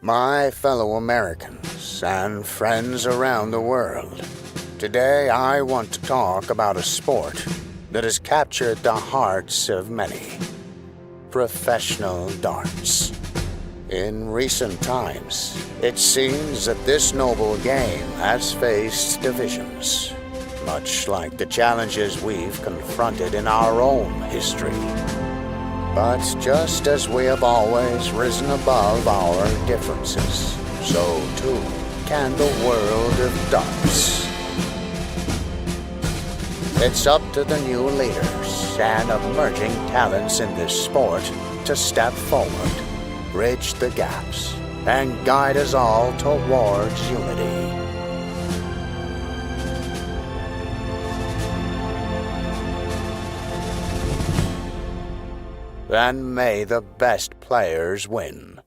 My fellow Americans and friends around the world, today I want to talk about a sport that has captured the hearts of many. Professional darts. In recent times, it seems that this noble game has faced divisions, much like the challenges we've confronted in our own history. But just as we have always risen above our differences, so too can the world of darts. It's up to the new leaders and emerging talents in this sport to step forward, bridge the gaps, and guide us all towards unity. And may the best players win.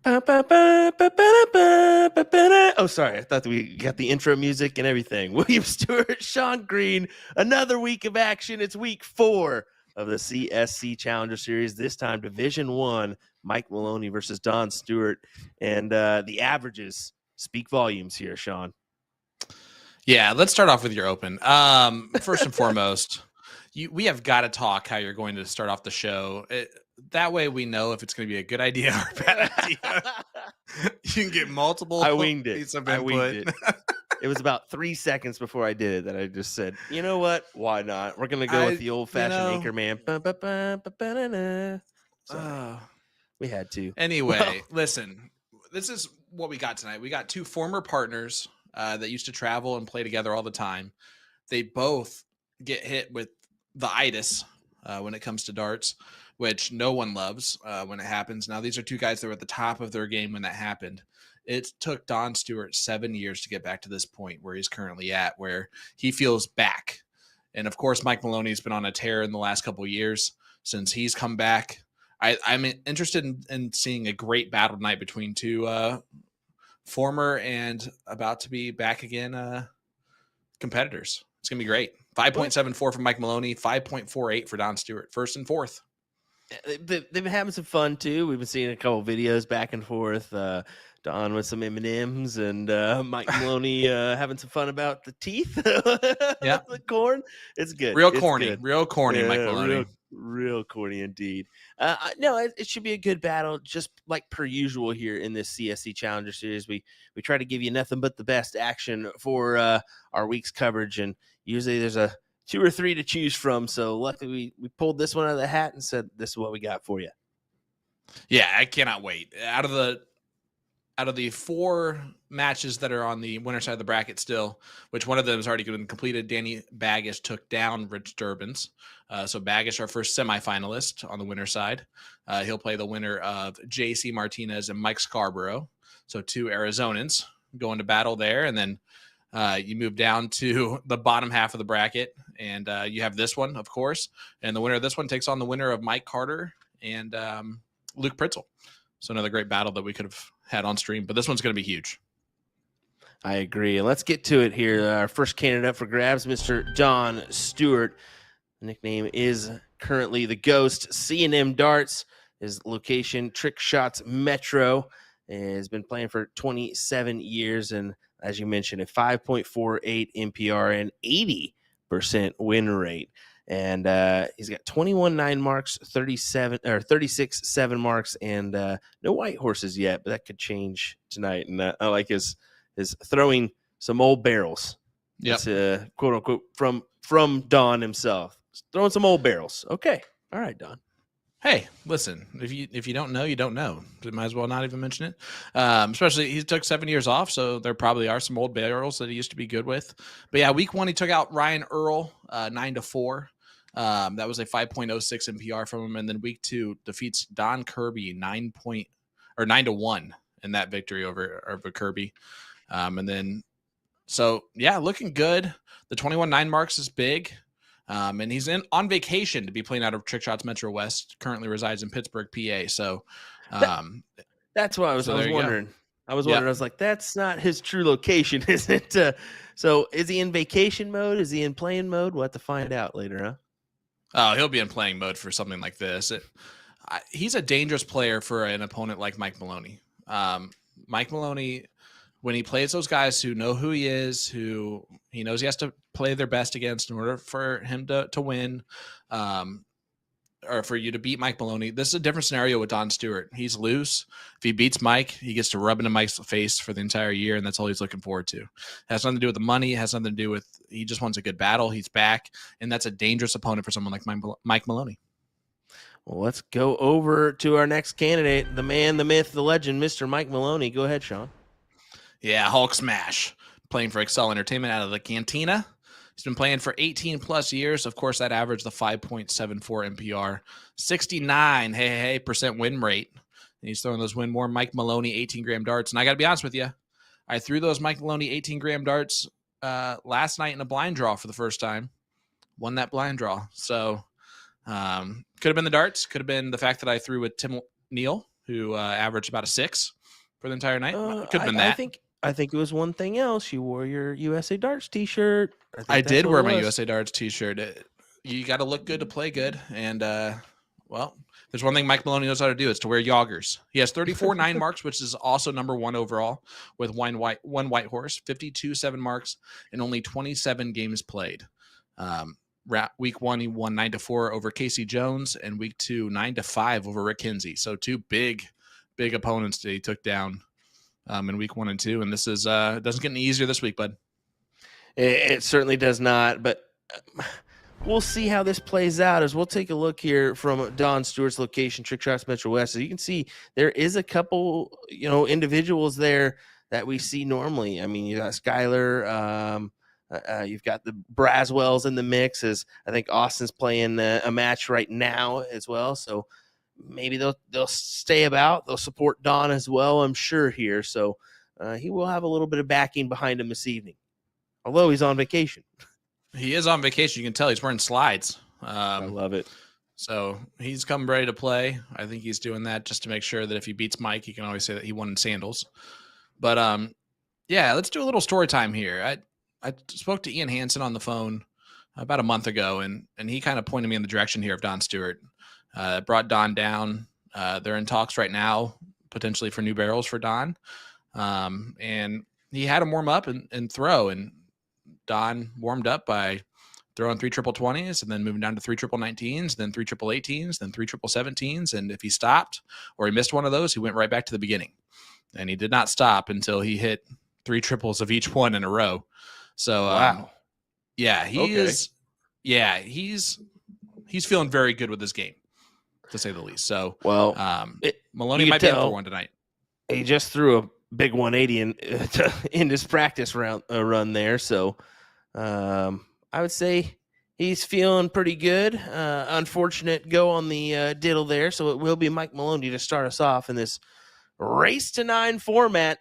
Oh, sorry. I thought we got the intro music and everything. William Stewart, Sean Green, another week of action. It's week 4 of the CSC Challenger Series. This time, Division 1, Mike Maloney versus Don Stewart. And the averages speak volumes here, Sean. Yeah, let's start off with your open. First and foremost, we have got to talk how you're going to start off the show. That way we know if it's going to be a good idea or a bad idea. You can get multiple. I winged it. It was about 3 seconds before I did it that I just said, you know what? Why not? We're going to go with the old-fashioned Anchorman. We had to. Anyway, listen, this is what we got tonight. We got 2 former partners that used to travel and play together all the time. They both get hit with the itis when it comes to darts, which no one loves when it happens. Now, these are 2 guys that were at the top of their game when that happened. It took Don Stewart 7 years to get back to this point where he's currently at, where he feels back. And, of course, Mike Maloney's been on a tear in the last couple of years since he's come back. I'm interested in seeing a great battle tonight between 2 former and about to be back again competitors. It's going to be great. 5.74 for Mike Maloney, 5.48 for Don Stewart, first and fourth. They've been having some fun, too. We've been seeing a couple videos back and forth. Don with some M&Ms and Mike Maloney having some fun about the teeth. Yeah. The corn. It's good. Real It's corny. good. Real corny, yeah, Mike Maloney. Real corny indeed. No, it should be a good battle, just like per usual here in this CSC Challenger Series. We try to give you nothing but the best action for our week's coverage, and usually there's a 2 or 3 to choose from. So luckily we pulled this one out of the hat and said, this is what we got for you. Yeah, I cannot wait. Out of the 4 matches that are on the winner side of the bracket still, which one of them has already been completed, Danny Baggish took down Rich Durbins. So Baggish, our first semifinalist on the winner side. He'll play the winner of J.C. Martinez and Mike Scarborough. So 2 Arizonans going to battle there. And then you move down to the bottom half of the bracket, and you have this one, of course. And the winner of this one takes on the winner of Mike Carter and Luke Pritzel. So another great battle that we could have had on stream, but this one's going to be huge. I agree. And let's get to it here. Our first candidate up for grabs, Mr. Don Stewart. The nickname is currently the Ghost. C&M Darts. His location, Trick Shots Metro. Has been playing for 27 years. And as you mentioned, a 5.48 NPR and 80% win rate. And he's got 21 9 marks, 36 7 marks, and no white horses yet, but that could change tonight. And I like his throwing some old barrels. Yeah, quote unquote from Don himself, throwing some old barrels. Okay, all right, Don. Hey, listen, if you don't know, you don't know. Might as well not even mention it. Especially he took 7 years off, so there probably are some old barrels that he used to be good with. But yeah, week 1 he took out Ryan Earl 9-4. That was a 5.06 NPR from him, and then week 2 defeats Don Kirby 9-1 in that victory over Kirby. And then so yeah, looking good. The 21-9 marks is big. And he's on vacation to be playing out of Trick Shots Metro West. Currently resides in Pittsburgh, PA. So that's what I was wondering. I was like, that's not his true location, is it? So is he in vacation mode? Is he in playing mode? We'll have to find out later, huh? Oh, he'll be in playing mode for something like this. He's a dangerous player for an opponent like Mike Maloney. Mike Maloney, when he plays those guys who know who he is, who he knows he has to play their best against in order for him to win, or for you to beat Mike Maloney, this is a different scenario with Don Stewart. He's loose. If he beats Mike, he gets to rub into Mike's face for the entire year, and that's all he's looking forward to. It has nothing to do with the money. It has nothing to do with he just wants a good battle. He's back, and that's a dangerous opponent for someone like Mike Maloney. Well, let's go over to our next candidate, the man, the myth, the legend, Mr. Mike Maloney. Go ahead, Sean. Yeah, Hulk Smash, playing for Excel Entertainment out of the Cantina. He's been playing for 18 plus years. Of course, that averaged the 5.74 MPR, 69% win rate. And he's throwing those win more Mike Maloney 18-gram darts. And I got to be honest with you, I threw those Mike Maloney 18-gram darts last night in a blind draw for the first time. Won that blind draw. So could have been the darts. Could have been the fact that I threw with Tim Neal, who averaged about a 6 for the entire night. Could have been that. I think it was one thing else. You wore your USA Darts t-shirt. I did wear my USA Darts t-shirt. You got to look good to play good. And, well, there's one thing Mike Maloney knows how to do. It's to wear joggers. He has 34 9 marks, which is also number 1 overall with one white horse, 52 7 marks, and only 27 games played. Week 1, he won 9-4 over Casey Jones, and week 2, 9-5 over Rick Kinsey. So 2 big opponents that he took down in week 1 and 2. And this is doesn't get any easier this week, bud. It certainly does not, but we'll see how this plays out as we'll take a look here from Don Stewart's location, Trick Shots Metro West. As you can see, there is a couple, individuals there that we see normally. I mean, you got Skyler, you've got the Braswells in the mix, as I think Austin's playing a match right now as well. So maybe they'll stay about. They'll support Don as well, I'm sure, here. So he will have a little bit of backing behind him this evening, although he's on vacation. He is on vacation. You can tell he's wearing slides. I love it. So he's come ready to play. I think he's doing that just to make sure that if he beats Mike, he can always say that he won in sandals. But yeah, let's do a little story time here. I spoke to Ian Hansen on the phone about a month ago, and he kind of pointed me in the direction here of Don Stewart. Brought Don down. They're in talks right now, potentially for new barrels for Don. And he had him warm up and throw. And Don warmed up by throwing 3 triple 20s and then moving down to 3 triple 19s, then 3 triple 18s, then 3 triple 17s. And if he stopped or he missed one of those, he went right back to the beginning. And he did not stop until he hit 3 triples of each one in a row. So, wow. Yeah, he's feeling very good with this game, to say the least. So, well, Maloney might be up for one tonight. He just threw a big 180 in his practice run there. So, I would say he's feeling pretty good. Unfortunate go on the diddle there. So it will be Mike Maloney to start us off in this race to 9 format.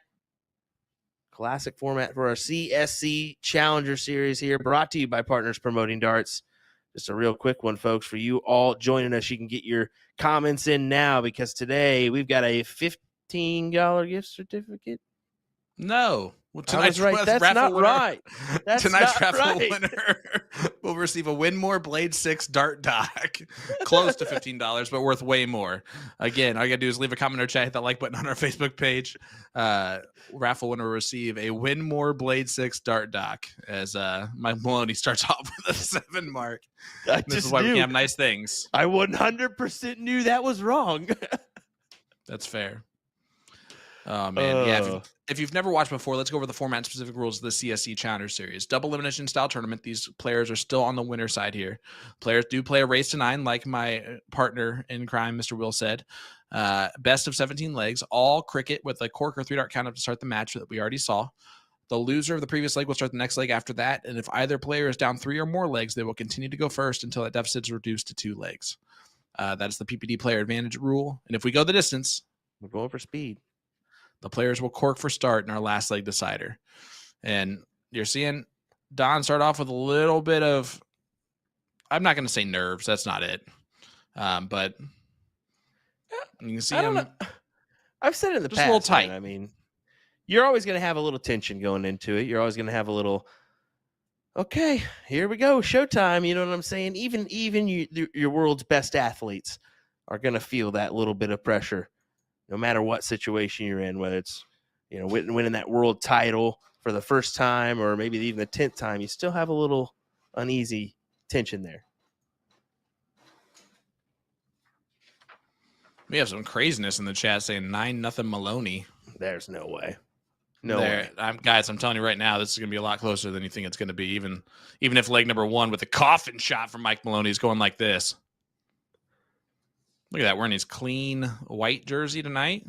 Classic format for our CSC Challenger Series here, brought to you by Partners Promoting Darts. Just a real quick one, folks, for you all joining us. You can get your comments in now because today we've got a $15 gift certificate. No. Well, tonight's right. That's not winner, right. That's tonight's not raffle right. winner will receive a Winmore Blade 6 Dart Dock. Close to $15, but worth way more. Again, all you got to do is leave a comment or chat, hit that like button on our Facebook page. Raffle winner will receive a Winmore Blade 6 Dart Dock as Mike Maloney starts off with a 7 mark. This is why we can have nice things. I 100% knew that was wrong. That's fair. Oh, man. Yeah. If you've never watched before, let's go over the format and specific rules of the CSC Challenger Series. Double elimination style tournament. These players are still on the winner side here. Players do play a race to 9, like my partner in crime, Mr. Will said. Best of 17 legs, all cricket with a cork or 3-dart count up to start the match that we already saw. The loser of the previous leg will start the next leg after that. And if either player is down 3 or more legs, they will continue to go first until that deficit is reduced to 2 legs. That is the PPD player advantage rule. And if we go the distance, we're going for speed. The players will cork for start in our last leg decider. And you're seeing Don start off with a little bit of, I'm not going to say nerves. That's not it. But you can see him. I've said it in the past. A little tight. Man, I mean, you're always going to have a little tension going into it. You're always going to have a little Okay, here we go. Showtime. You know what I'm saying? Even your world's best athletes are going to feel that little bit of pressure, no matter what situation you're in, whether it's, winning that world title for the first time or maybe even the 10th time. You still have a little uneasy tension there. We have some craziness in the chat saying 9-0 Maloney. There's no way. No way. Guys, I'm telling you right now, this is going to be a lot closer than you think it's going to be. Even if leg number 1 with the coffin shot from Mike Maloney is going like this. Look at that, wearing his clean white jersey tonight.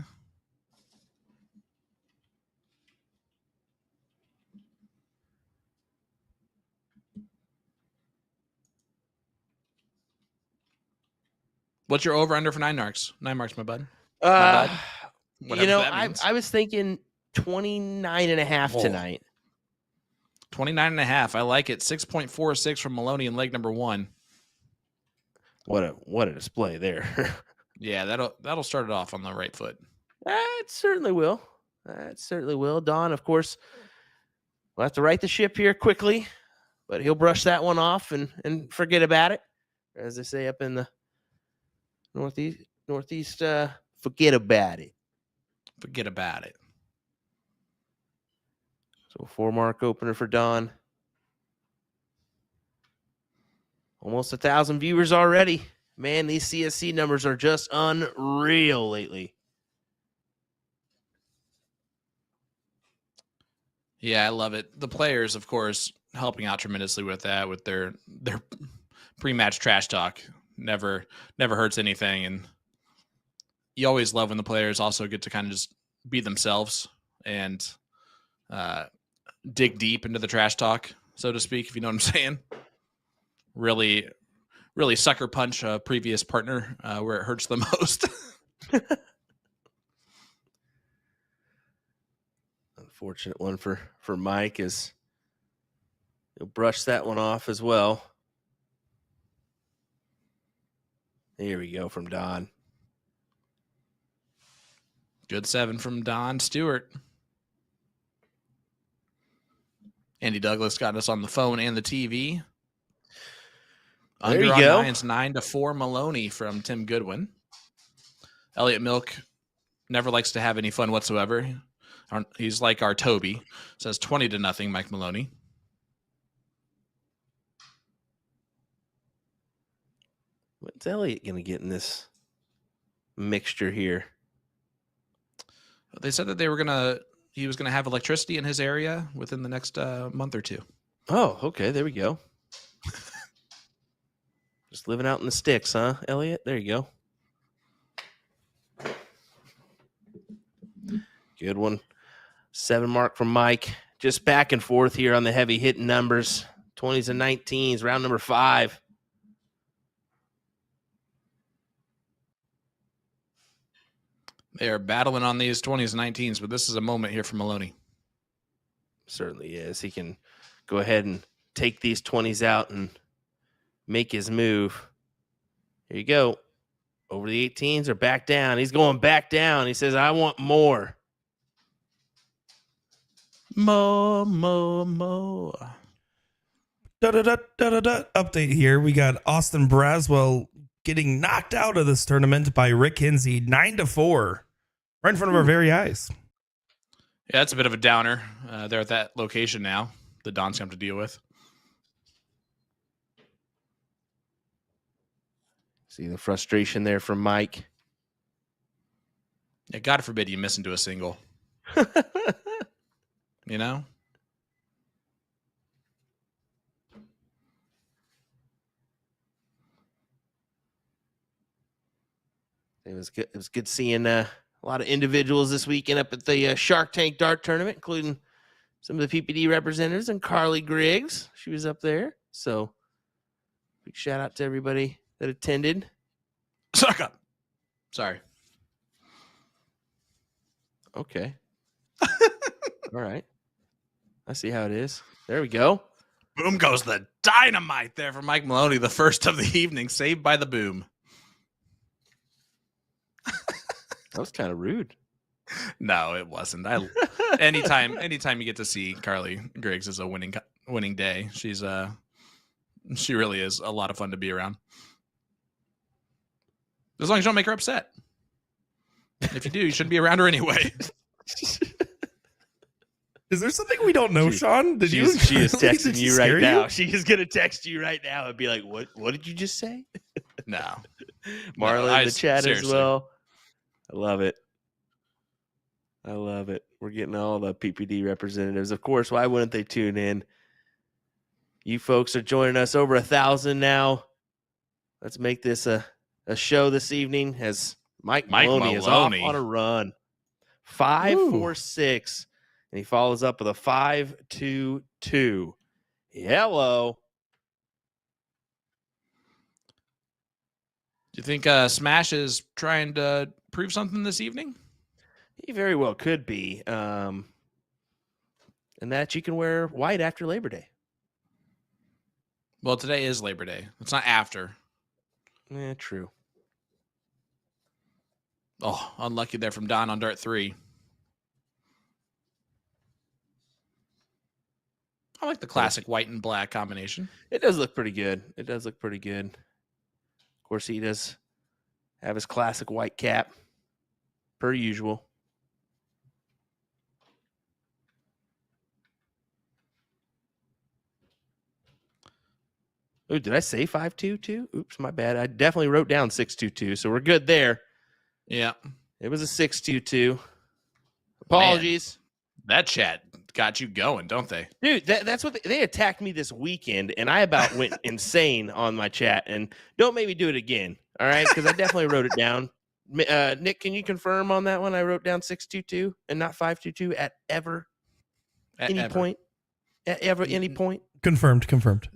What's your over-under for 9 marks? 9 marks, my bud. I I was thinking 29.5 tonight. 29.5. I like it. 6.46 from Maloney in leg number 1. What a display there. Yeah, that'll start it off on the right foot. It certainly will. It certainly will. Don, of course, will have to right the ship here quickly, but he'll brush that one off and forget about it. As they say up in the Northeast, forget about it. Forget about it. So 4-mark opener for Don. Almost 1,000 viewers already. Man, these CSC numbers are just unreal lately. Yeah, I love it. The players, of course, helping out tremendously with that, with their pre-match trash talk. Never hurts anything. And you always love when the players also get to kind of just be themselves and dig deep into the trash talk, so to speak, if you know what I'm saying. Really, really sucker punch a previous partner where it hurts the most. Unfortunate one for Mike, as he'll brush that one off as well. Here we go from Don. Good 7 from Don Stewart. Andy Douglas got us on the phone and the TV. There you on go. Lions 9-4 Maloney from Tim Goodwin. Elliot Milk never likes to have any fun whatsoever. He's like our Toby. Says 20-0 Mike Maloney. What's Elliot going to get in this mixture here? They said that he was going to have electricity in his area within the next month or 2. Oh, okay. There we go. Just living out in the sticks, huh, Elliot? There you go. Good one. 7-mark from Mike. Just back and forth here on the heavy hitting numbers. 20s and 19s, round number 5. They are battling on these 20s and 19s, but this is a moment here for Maloney. Certainly is. He can go ahead and take these 20s out and make his move. Here you go. Over the 18s or back down. He's going back down. He says, I want more. More. Update here. We got Austin Braswell getting knocked out of this tournament by Rick Hinsey, 9-4, right in front of our very eyes. Yeah, that's a bit of a downer. They're at that location now. The Dons have to deal with. See the frustration there from Mike. Yeah, God forbid you miss into a single. You know? It was good. It was good seeing a lot of individuals this weekend up at the Shark Tank Dart Tournament, including some of the PPD representatives and Carly Griggs. She was up there. So big shout out to everybody that attended. Suck up. Sorry. Okay. All right. I see how it is. There we go. Boom goes the dynamite there for Mike Maloney, the first of the evening, saved by the boom. That was kind of rude. No, it wasn't. Anytime you get to see Carly Griggs as a winning winning day. She really is a lot of fun to be around. As long as you don't make her upset. If you do, you shouldn't be around her anyway. Is there something we don't know, Sean? She is texting you right now. She is going to text you right now and be like, what did you just say? No. Marlon in the chat seriously. As well. I love it. We're getting all the PPD representatives. Of course, why wouldn't they tune in? You folks are joining us over 1,000 now. Let's make this a show this evening as Mike Maloney is off on a run. 5-4-6. And he follows up with a 5-2-2. Hello. Do you think Smash is trying to prove something this evening? He very well could be. And that you can wear white after Labor Day. Well, today is Labor Day. It's not after. Yeah, true. Oh, unlucky there from Don on Dart 3. I like the classic white and black combination. It does look pretty good. Of course, he does have his classic white cap, per usual. Oh, did I say 5-2-2? Oops, my bad. I definitely wrote down 6-2-2, so we're good there. Yeah. It was a 6-2-2. Apologies. Man, that chat got you going, don't they? Dude, that's what they attacked me this weekend, and I about went insane on my chat. And don't make me do it again, all right? Because I definitely wrote it down. Nick, can you confirm on that one? I wrote down 6-2-2 and not 5-2-2 at any point. Confirmed. Confirmed.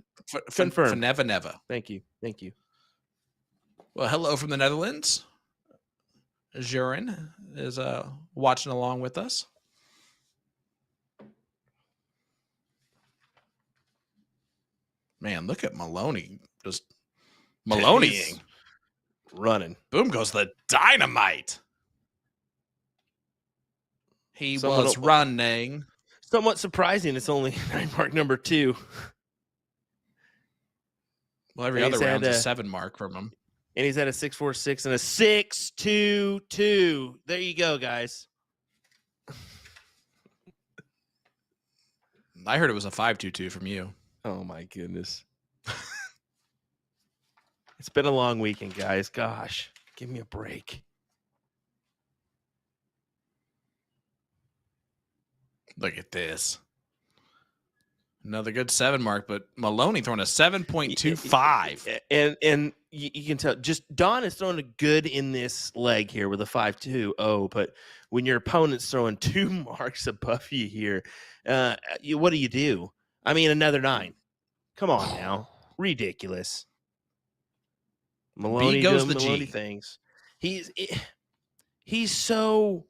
Never. Thank you. Well, hello from the Netherlands. Jurin is watching along with us. Man, look at Maloney. Just Maloneying. Running. Boom goes the dynamite. He was running. Somewhat surprising. It's only mark number 2. Well, every other round's a 7 mark from him. And he's at a 6-4-6 and a 6-2-2. There you go, guys. I heard it was a 5-2-2 from you. Oh, my goodness. It's been a long weekend, guys. Gosh, give me a break. Look at this. Another good 7 mark, but Maloney throwing a 7.25. And you can tell just Don is throwing a good in this leg here with a 5-2-0, but when your opponent's throwing 2 marks above you here, what do? I mean, another 9. Come on now. Ridiculous. Maloney goes doing the Maloney G. things. He's so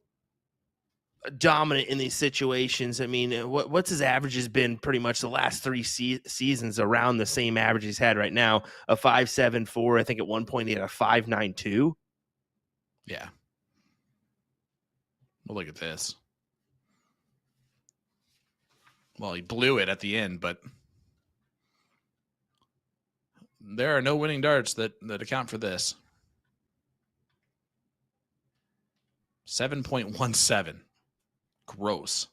dominant in these situations. I mean, what's his average has been pretty much the last 3 seasons around the same average he's had right now, a 5.74. I think at one point he had a 5.92. Yeah. Well, look at this. Well, he blew it at the end, but there are no winning darts that account for this. 7.17. Gross.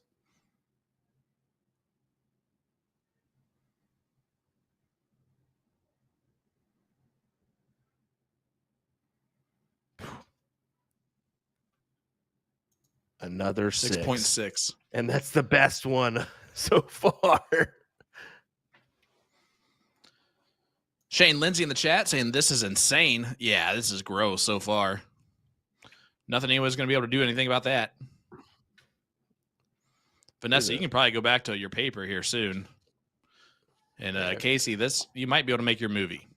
Another 6.6. And that's the best one so far. Shane Lindsay in the chat saying this is insane. Yeah, this is gross so far. Nothing anyone's going to be able to do anything about that. Vanessa, you can probably go back to your paper here soon. And Casey, you might be able to make your movie.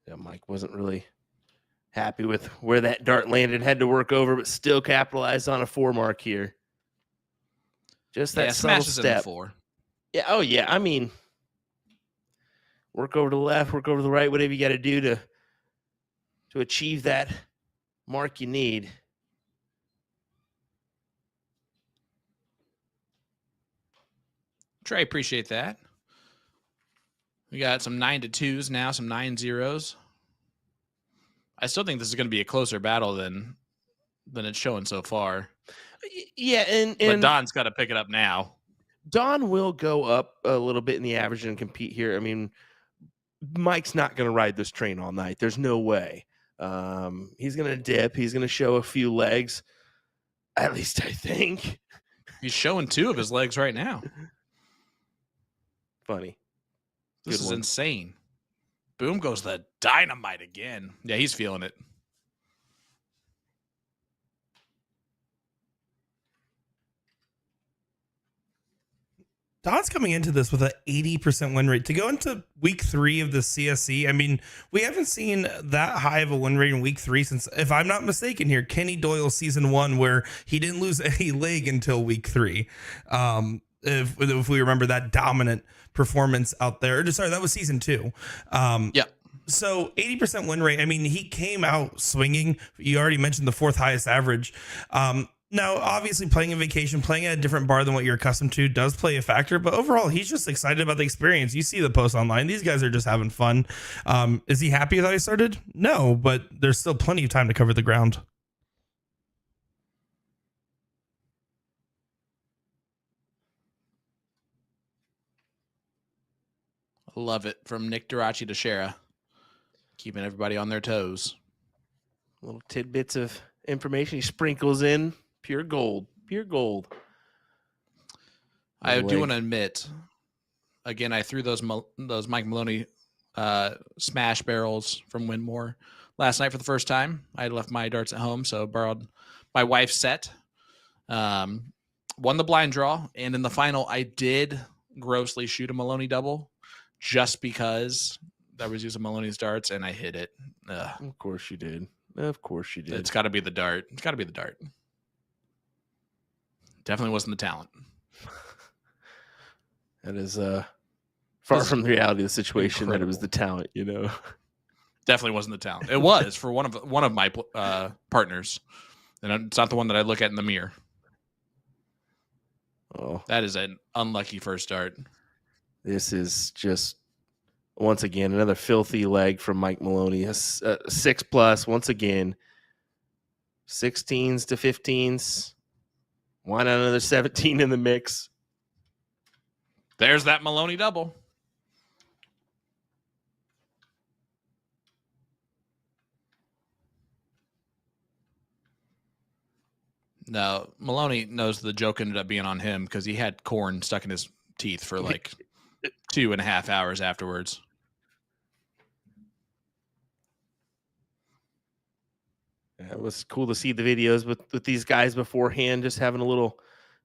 Yeah, Mike wasn't really happy with where that dart landed. Had to work over, but still capitalized on a 4 mark here. Just that subtle smashes step. in the 4. Yeah. Oh, yeah. I mean, work over to the left, work over to the right, whatever you got to do to achieve that mark you need. Trey, appreciate that. We got some 9-2s now, some 9-0s. I still think this is going to be a closer battle than it's showing so far. Yeah, and But Don's got to pick it up now. Don will go up a little bit in the average and compete here. I mean, Mike's not going to ride this train all night. There's no way. He's going to dip. He's going to show a few legs, at least I think. He's showing 2 of his legs right now. Funny. This is insane. Boom goes the dynamite again. Yeah, he's feeling it. Don's coming into this with an 80% win rate. To go into week 3 of the CSC, I mean, we haven't seen that high of a win rate in week 3 since, if I'm not mistaken here, Kenny Doyle season 1, where he didn't lose any leg until week 3. If we remember that dominant performance out there. Sorry, that was season 2. Yeah. So 80% win rate. I mean, he came out swinging. You already mentioned the 4th highest average. Now, obviously, playing in vacation, playing at a different bar than what you're accustomed to does play a factor. But overall, he's just excited about the experience. You see the posts online. These guys are just having fun. Is he happy that I started? No, but there's still plenty of time to cover the ground. Love it. From Nick Durachi to Shara. Keeping everybody on their toes. Little tidbits of information he sprinkles in. Pure gold. Pure gold. I do want to admit, again, I threw those Mike Maloney smash barrels from Winmore last night for the first time. I had left my darts at home, so borrowed my wife's set. Won the blind draw, and in the final, I did grossly shoot a Maloney double just because I was using Maloney's darts, and I hit it. Ugh. Of course you did. Of course you did. It's got to be the dart. It's got to be the dart. Definitely wasn't the talent. That is far from the reality of the situation. Incredible. That it was the talent, you know. Definitely wasn't the talent. It was for one of my partners, and it's not the one that I look at in the mirror. Oh, that is an unlucky first start. This is just once again another filthy leg from Mike Maloney. A 6+ once again. 16s to 15s. Why not another 17 in the mix? There's that Maloney double. No, Maloney knows the joke ended up being on him because he had corn stuck in his teeth for like 2.5 hours afterwards. It was cool to see the videos with these guys beforehand, just having a little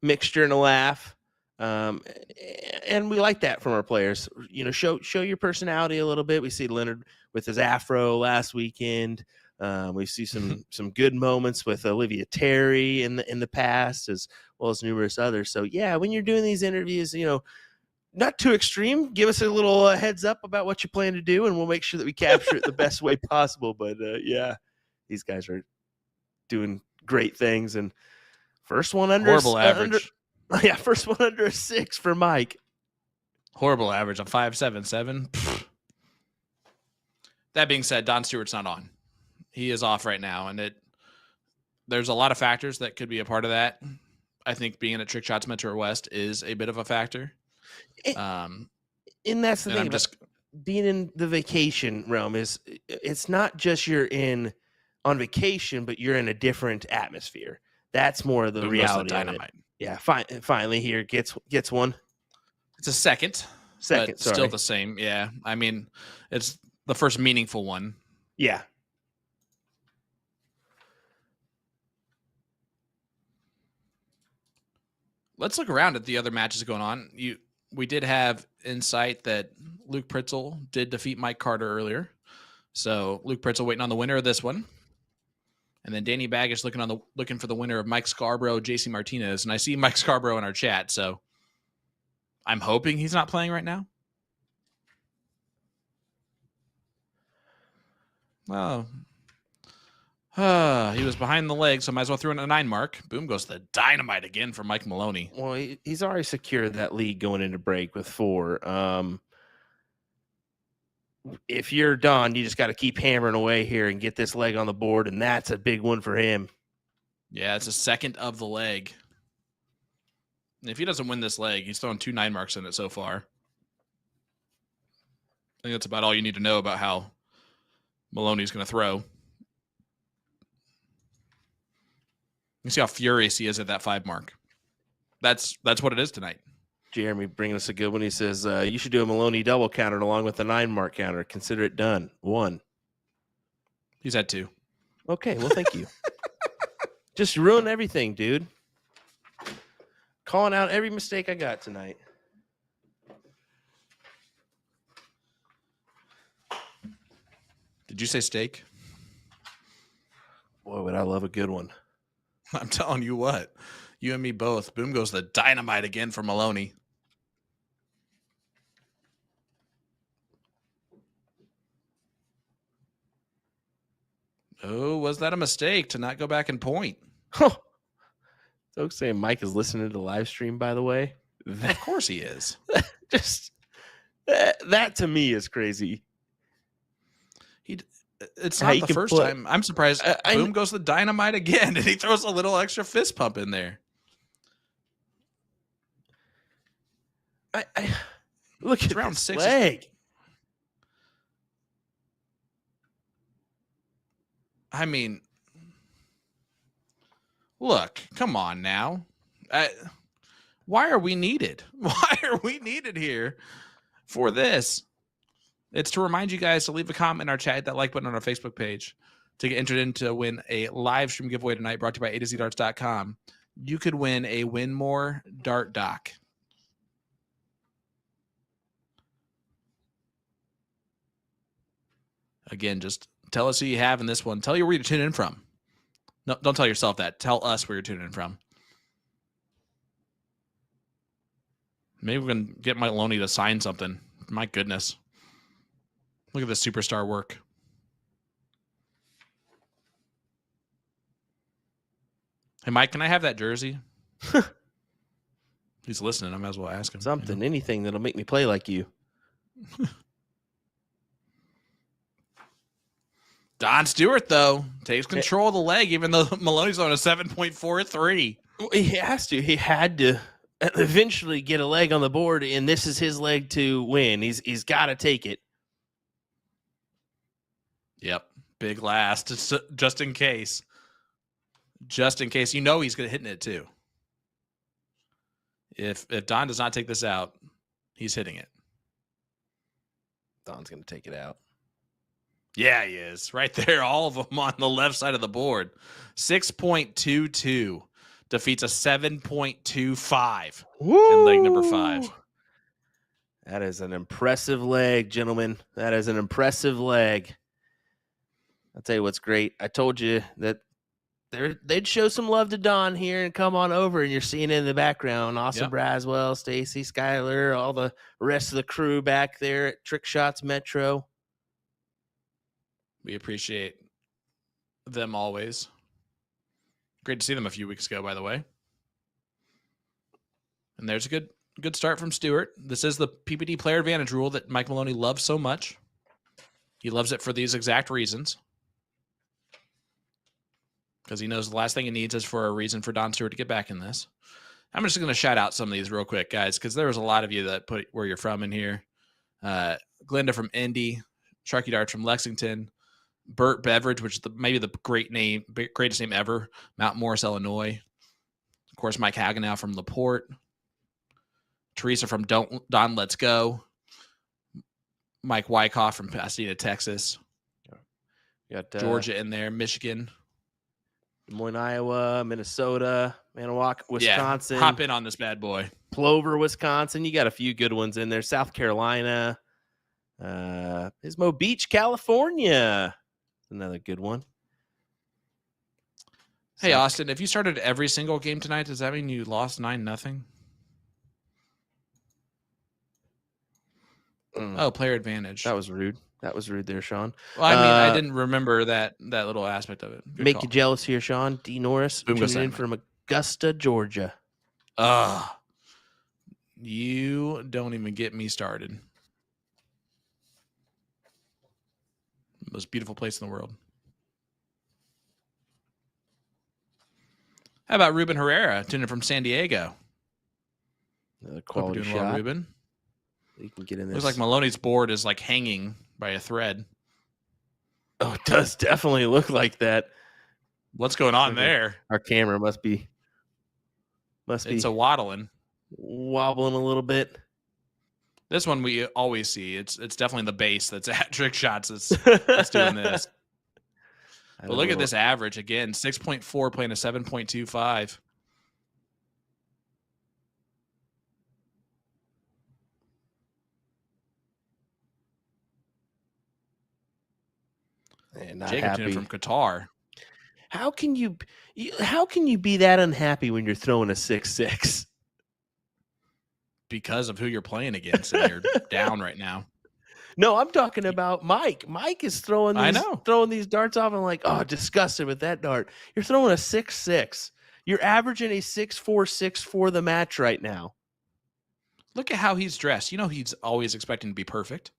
mixture and a laugh. And we like that from our players. You know, show your personality a little bit. We see Leonard with his afro last weekend. We see some good moments with Olivia Terry in the past, as well as numerous others. So yeah, when you're doing these interviews, you know, not too extreme. Give us a little heads up about what you plan to do, and we'll make sure that we capture it the best way possible. But yeah, these guys are doing great things. And first one under horrible average. First one under a 6 for Mike. Horrible average on 5.77. That being said, Don Stewart's not on. He is off right now, and there's a lot of factors that could be a part of that. I think being at Trick Shots Metro West is a bit of a factor. And that's the thing. Being in the vacation realm it's not just you're on vacation, but you're in a different atmosphere. That's more of the reality of it. Yeah, finally here gets one. It's a second, but still the same. Yeah, I mean, it's the first meaningful one. Yeah. Let's look around at the other matches going on. We did have insight that Luke Pritzel did defeat Mike Carter earlier. So Luke Pritzel waiting on the winner of this one. And then Danny Baggish looking for the winner of Mike Scarborough, JC Martinez. And I see Mike Scarborough in our chat, so I'm hoping he's not playing right now. Well, he was behind the leg, so might as well throw in a 9 mark. Boom goes the dynamite again for Mike Maloney. Well, he's already secured that lead going into break with 4. If you're Don, you just got to keep hammering away here and get this leg on the board, and that's a big one for him. Yeah, it's a second of the leg. And if he doesn't win this leg, he's thrown 2 9 marks in it so far. I think that's about all you need to know about how Maloney's going to throw. You see how furious he is at that 5 mark. That's what it is tonight. Jeremy bringing us a good one. He says, you should do a Maloney double counter along with the 9 mark counter. Consider it done. 1. He's had 2. Okay, well, thank you. Just ruin everything, dude. Calling out every mistake I got tonight. Did you say steak? Boy, would I love a good one. I'm telling you what. You and me both. Boom goes the dynamite again for Maloney. Oh, was that a mistake to not go back and point? Folks saying Mike is listening to the live stream, by the way. Of course he is. Just that to me is crazy. It's How not you the can first put- time. I'm surprised. Boom goes the dynamite again, and he throws a little extra fist pump in there. I look at round this 6. leg. I mean, look, come on now. Why are we needed? Why are we needed here for this? It's to remind you guys to leave a comment in our chat, that like button on our Facebook page, to get entered in to win a live stream giveaway tonight brought to you by A2ZDarts.com. You could win a Win More Dart Dock. Again, just tell us who you have in this one. Tell you where you're tuning in from. No, don't tell yourself that. Tell us where you're tuning in from. Maybe we can get Maloney to sign something. My goodness. Look at the superstar work. Hey, Mike, can I have that jersey? He's listening. I might as well ask him. Something, anything that'll make me play like you. Don Stewart, though, takes control of the leg, even though Maloney's on a 7.43. He has to. He had to eventually get a leg on the board, and this is his leg to win. He's got to take it. Yep. Big last, just in case. Just in case. You know he's going to hit it, too. If Don does not take this out, he's hitting it. Don's going to take it out. Yeah, he is. Right there, all of them on the left side of the board. 6.22 defeats a 7.25 in leg number 5. That is an impressive leg, gentlemen. That is an impressive leg. I'll tell you what's great. I told you that they'd show some love to Don here and come on over, and you're seeing it in the background. Austin Braswell, Stacy, Skyler, all the rest of the crew back there at Trick Shots Metro. We appreciate them always. Great to see them a few weeks ago, by the way. And there's a good start from Stewart. This is the PPD player advantage rule that Mike Maloney loves so much. He loves it for these exact reasons. Because he knows the last thing he needs is for a reason for Don Stewart to get back in this. I'm just going to shout out some of these real quick, guys, because there was a lot of you that put where you're from in here. Glenda from Indy, Sharky Darts from Lexington, Burt Beveridge, which is maybe the greatest name ever, Mount Morris, Illinois. Of course, Mike Hagenow from LaPorte. Teresa from Don Let's Go. Mike Wyckoff from Pasadena, Texas. You got Georgia in there, Michigan. Des Moines, Iowa, Minnesota, Manawak, Wisconsin. Yeah, hop in on this bad boy. Plover, Wisconsin. You got a few good ones in there. South Carolina. Pismo Beach, California. Another good one. Hey, Austin, if you started every single game tonight, does that mean you lost 9-0? Oh, player advantage. That was rude. That was rude there, Sean. Well, I mean, I didn't remember that little aspect of it. Good Make call. you jealous here, Sean. D. Norris Boom goes tuning in Dynamite. from Augusta, Georgia. You don't even get me started. Most beautiful place in the world. How about Ruben Herrera tuning in from San Diego? Another Hope you're quality doing shot. well, Ruben. You can get in this. Looks like Maloney's board is like hanging by a thread. Oh, it does definitely look like that. What's going on Okay. there? Our camera must be It's a waddling. wobbling a little bit. This one we always see. It's definitely the base that's at Trick Shots that's doing this. But look at this average again, 6.4 playing a 7.25. And not Jacob happy. tuning from Qatar. How can you be that unhappy when you're throwing a 6-6? Because of who you're playing against, and you're down right now. No, I'm talking about Mike. Mike is throwing these darts off and like, oh, disgusted with that dart. You're throwing a 6-6. You're averaging a 6-4-6 for the match right now. Look at how he's dressed. You know he's always expecting to be perfect.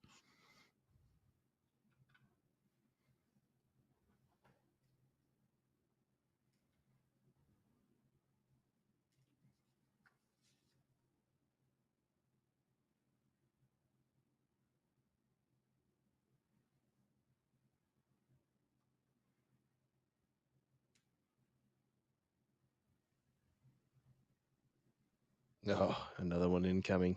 Oh, another one incoming.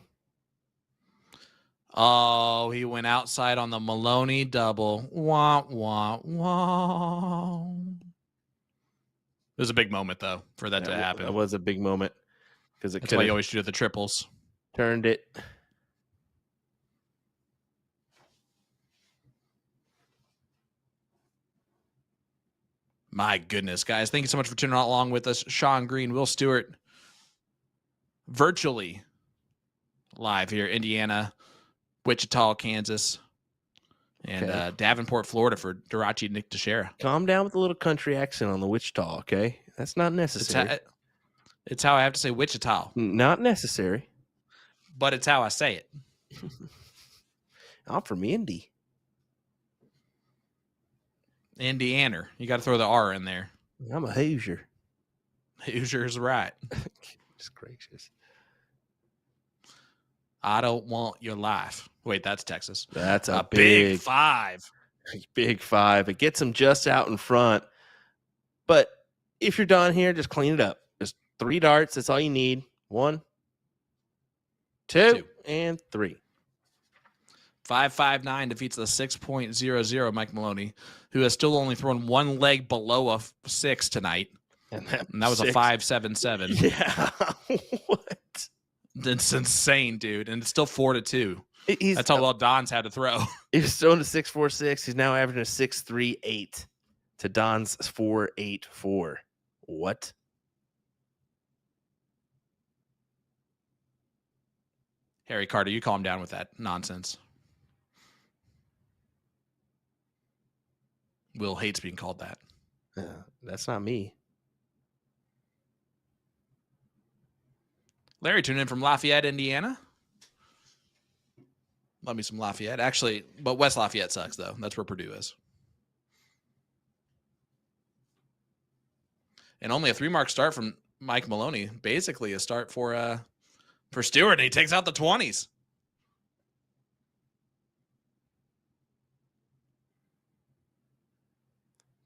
Oh, he went outside on the Maloney double. Wah, wah, wah. It was a big moment, though, for that to happen. That was a big moment. Because That's why you always do the triples. Turned it. My goodness, guys. Thank you so much for tuning along with us. Sean Green, Will Stewart, virtually live here, Indiana, Wichita, Kansas, and Davenport, Florida for Dirachi Nick Teixeira. Calm down with a little country accent on the Wichita, okay? That's not necessary. It's how I have to say Wichita. Not necessary. But it's how I say it. I'm from Indy. Indiana. You got to throw the R in there. I'm a Hoosier. Hoosier's right. Just gracious. I don't want your life. Wait, that's Texas. That's a big five. Big five. It gets him just out in front. But if you're done here, just clean it up. Just 3 darts. That's all you need. 1, 2, and 3. 5.59 defeats the 6.00 Mike Maloney, who has still only thrown one leg below a 6 tonight. And that was a 5.77. Yeah. What? That's insane, dude. And it's still 4-2. That's how well Don's had to throw. He's thrown to 6.46. He's now averaging a 6.38 to Don's 4.84. What? Harry Carter, you calm down with that nonsense. Will hates being called that. That's not me. Larry tuned in from Lafayette, Indiana. Love me some Lafayette. Actually, but West Lafayette sucks, though. That's where Purdue is. And only a 3-mark start from Mike Maloney. Basically a start for Stewart, and he takes out the 20s.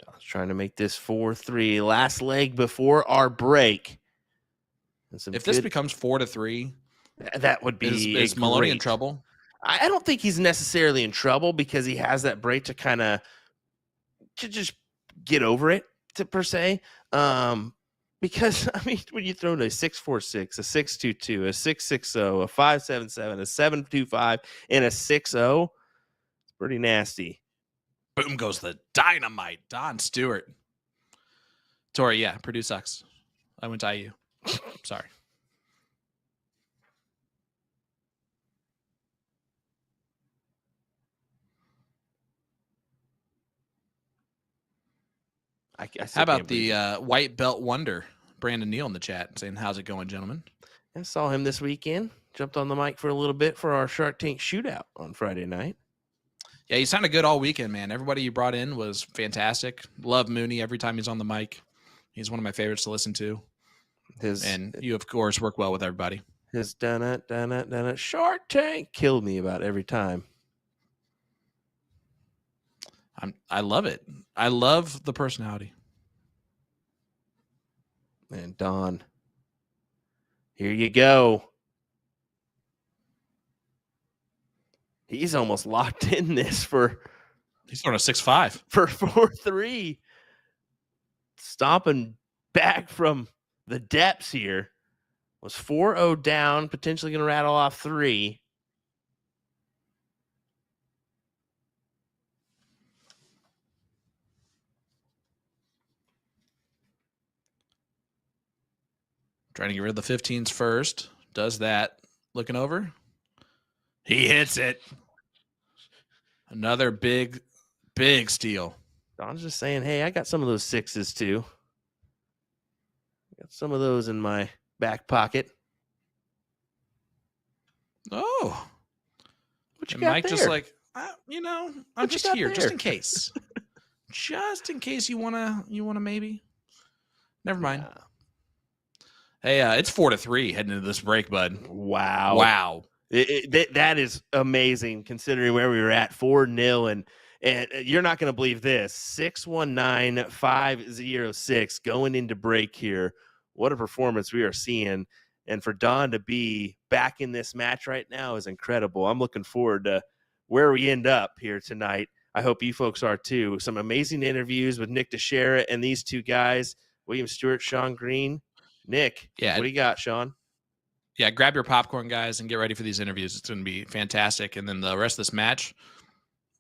Don's trying to make this 4-3. Last leg before our break. If this becomes 4-3, that would be is Maloney in trouble? I don't think he's necessarily in trouble because he has that break to just get over it, per se. Because, I mean, when you throw a 6.46, a 6.22, a 6.60, a 5.77, a 7.25, and a 6.0, it's pretty nasty. Boom goes the dynamite. Don Stewart. Tori, yeah, Purdue sucks. I went to IU. Sorry. How about the white belt wonder, Brandon Neal in the chat saying, how's it going, gentlemen? I saw him this weekend. Jumped on the mic for a little bit for our Shark Tank shootout on Friday night. Yeah, he sounded good all weekend, man. Everybody you brought in was fantastic. Love Mooney every time he's on the mic. He's one of my favorites to listen to. And you, of course, work well with everybody. His done it. Shark Tank killed me about every time. I love it. I love the personality. And Don, here you go. He's almost locked in this for. He's throwing a 6-5 for 4-3. Stomping back from the depths here. Was 4-0 down, potentially going to rattle off 3. Trying to get rid of the 15s first. Does that. Looking over. He hits it. Another big steal. Don's just saying, hey, I got some of those 6s too. Got some of those in my back pocket. Oh. What you and got Mike there? just like, I'm just here, there? just in case. Just in case you wanna maybe. Never mind. Yeah. Hey, it's 4-3 heading into this break, bud. Wow. That is amazing considering where we were at 4-0 and you're not going to believe this 619-506 going into break here. What a performance we are seeing. And for Don to be back in this match right now is incredible. I'm looking forward to where we end up here tonight. I hope you folks are too. Some amazing interviews with Nick Teixeira and these two guys, William Stewart, Sean Green. Nick, what do you got, Sean? Yeah, grab your popcorn, guys, and get ready for these interviews. It's going to be fantastic. And then the rest of this match,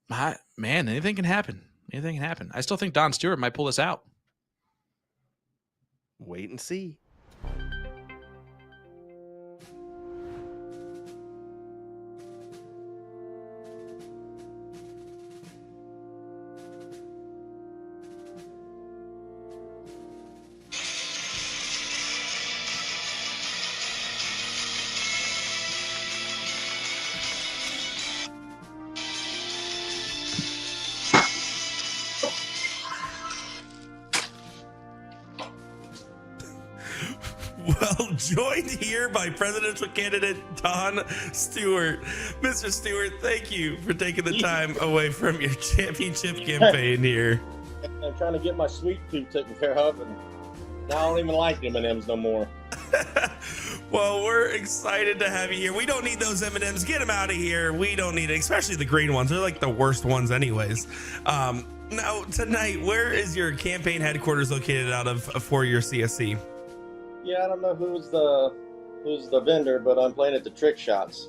man, anything can happen. Anything can happen. I still think Don Stewart might pull this out. Wait and see. Well, joined here by presidential candidate Don Stewart. Mr. Stewart, thank you for taking the time away from your championship campaign here. I'm trying to get my sweet tooth taken care of, and now I don't even like M&Ms no more. Well, we're excited to have you here. We don't need those M&Ms. Get them out of here. We don't need it, especially the green ones. They're like the worst ones anyways. Now, tonight, where is your campaign headquarters located out of for your CSC? Yeah, I don't know who's the vendor, but I'm playing at the Trick Shots.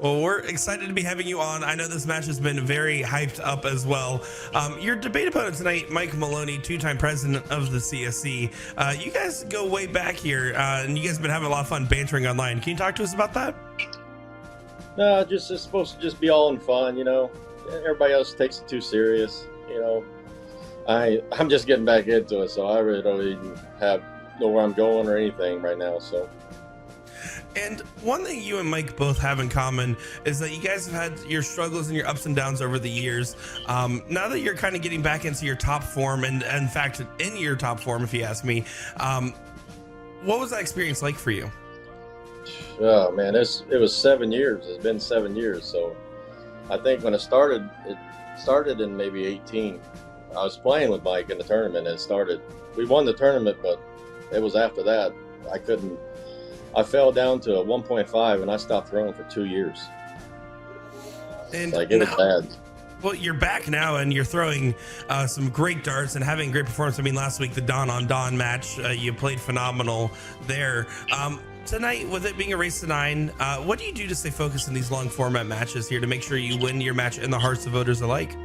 Well, we're excited to be having you on. I know this match has been very hyped up as well. Your debate opponent tonight, Mike Maloney, two-time president of the CSC. You guys go way back here, and you guys have been having a lot of fun bantering online. Can you talk to us about that? No, it's supposed to just be all in fun, you know. Everybody else takes it too serious, you know. I'm just getting back into it, so I really don't even know where I'm going or anything right now, so. And one thing you and Mike both have in common is that you guys have had your struggles and your ups and downs over the years. Now that you're kind of getting back into your top form, and in fact, in your top form, if you ask me, what was that experience like for you? Oh man, it was 7 years. It's been 7 years. So I think when it started in maybe 18. I was playing with Mike in the tournament, and we won the tournament, but it was after that I fell down to a 1.5 and I stopped throwing for 2 years. And it was bad. Well, you're back now and you're throwing some great darts and having a great performance. I mean, last week, the Don on Don match, you played phenomenal there. Tonight, with it being a race to 9, what do you do to stay focused in these long format matches here to make sure you win your match in the hearts of voters alike?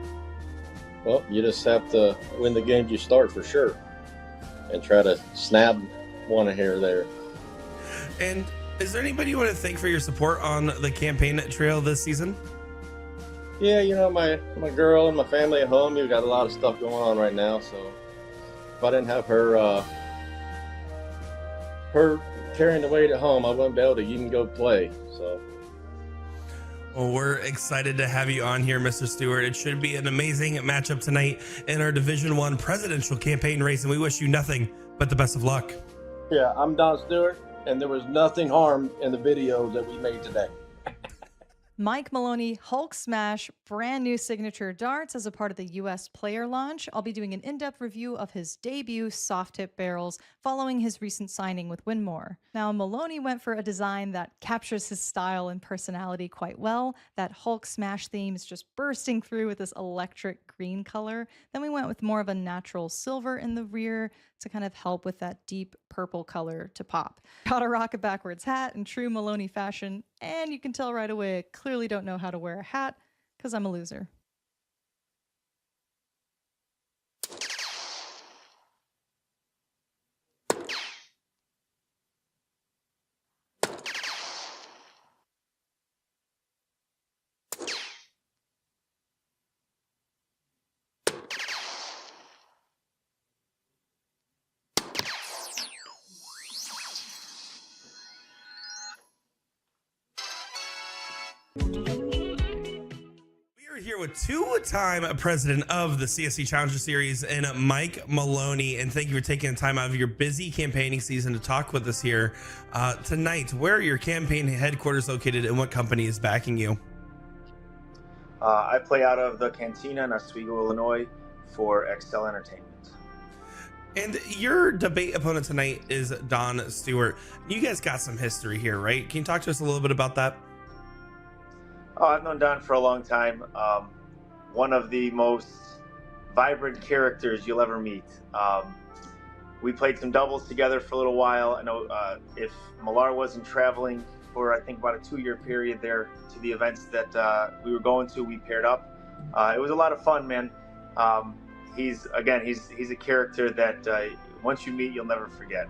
Well, you just have to win the games you start for sure and try to snap one here or there. And is there anybody you want to thank for your support on the campaign trail this season? Yeah, you know, my girl and my family at home, we've got a lot of stuff going on right now, so if I didn't have her carrying the weight at home, I wouldn't be able to even go play. So. Well, we're excited to have you on here, Mr. Stewart. It should be an amazing matchup tonight in our Division I presidential campaign race, and we wish you nothing but the best of luck. Yeah, I'm Don Stewart, and there was nothing harmed in the videos that we made today. Mike Maloney, Hulk Smash, brand new signature darts as a part of the U.S. player launch. I'll be doing an in-depth review of his debut soft tip barrels following his recent signing with Winmore. Now, Maloney went for a design that captures his style and personality quite well. That Hulk Smash theme is just bursting through with this electric green color. Then we went with more of a natural silver in the rear to kind of help with that deep purple color to pop. Got a rock a backwards hat in true Maloney fashion, and you can tell right away I clearly don't know how to wear a hat because I'm a loser. Here with two-time president of the CSC Challenger Series and Mike Maloney, and thank you for taking the time out of your busy campaigning season to talk with us here tonight. Where are your campaign headquarters located, and what company is backing you? I play out of the Cantina in Oswego, Illinois for Excel Entertainment. And your debate opponent tonight is Don Stewart. You guys got some history here, right? Can you talk to us a little bit about that? Oh, I've known Don for a long time. One of the most vibrant characters you'll ever meet. We played some doubles together for a little while. I know if Millar wasn't traveling for, I think, about a 2-year period there to the events that we were going to, we paired up. It was a lot of fun, man. He's a character that once you meet, you'll never forget.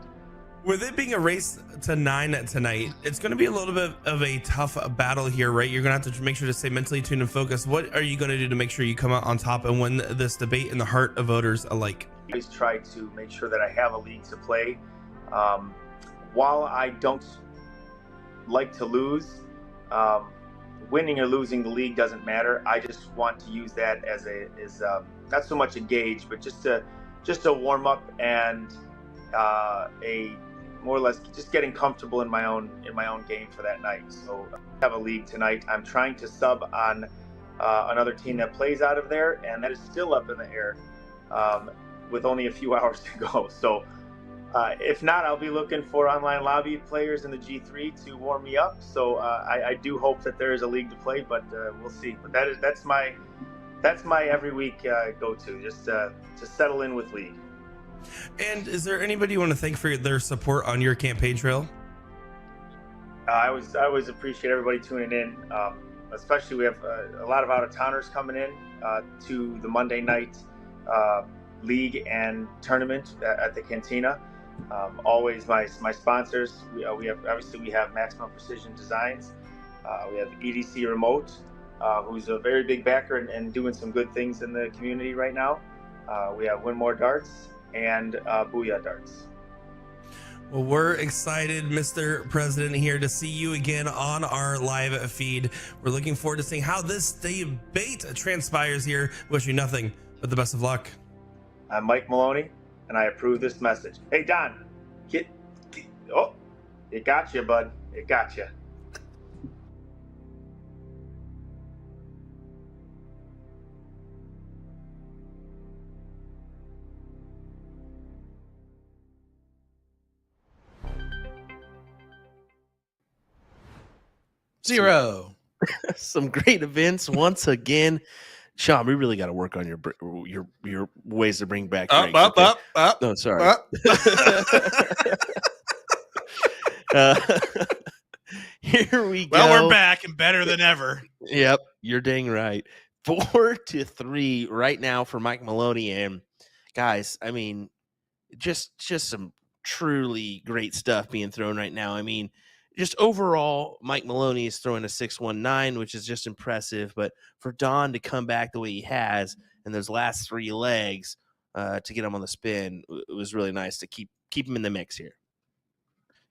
With it being a race to 9 tonight, it's going to be a little bit of a tough battle here, right? You're going to have to make sure to stay mentally tuned and focused. What are you going to do to make sure you come out on top and win this debate in the heart of voters alike? I always try to make sure that I have a league to play. While I don't like to lose, winning or losing the league doesn't matter. I just want to use that as not so much a gauge, but just a warm up and a more or less just getting comfortable in my own game for that night. So I have a league tonight. I'm trying to sub on another team that plays out of there, and that is still up in the air with only a few hours to go. So if not, I'll be looking for online lobby players in the G3 to warm me up. So I do hope that there is a league to play, but we'll see. But that's my every week go-to, just to settle in with league. And is there anybody you want to thank for their support on your campaign trail? I always appreciate everybody tuning in. Especially we have a lot of out-of-towners coming in to the Monday night league and tournament at the Cantina. Always my sponsors. We have Maximum Precision Designs. We have EDC Remote, who's a very big backer and doing some good things in the community right now. We have Winmore Darts and Booyah Darts. Well, we're excited, Mr. President, here to see you again on our live feed. We're looking forward to seeing how this debate transpires here. Wish you nothing but the best of luck. I'm Mike Maloney, and I approve this message. Hey, Don, oh, it got you, bud. It got you. Zero. Some great events once again. Sean, we really got to work on your ways to bring back drinks. Up. No, sorry. Here we go. Well, we're back and better than ever. Yep, you're dang right. 4-3 right now for Mike Maloney. And guys, I mean, just some truly great stuff being thrown right now. I mean, just overall, Mike Maloney is throwing a 619, which is just impressive. But for Don to come back the way he has in those last 3 legs, to get him on the spin. It was really nice to keep him in the mix here.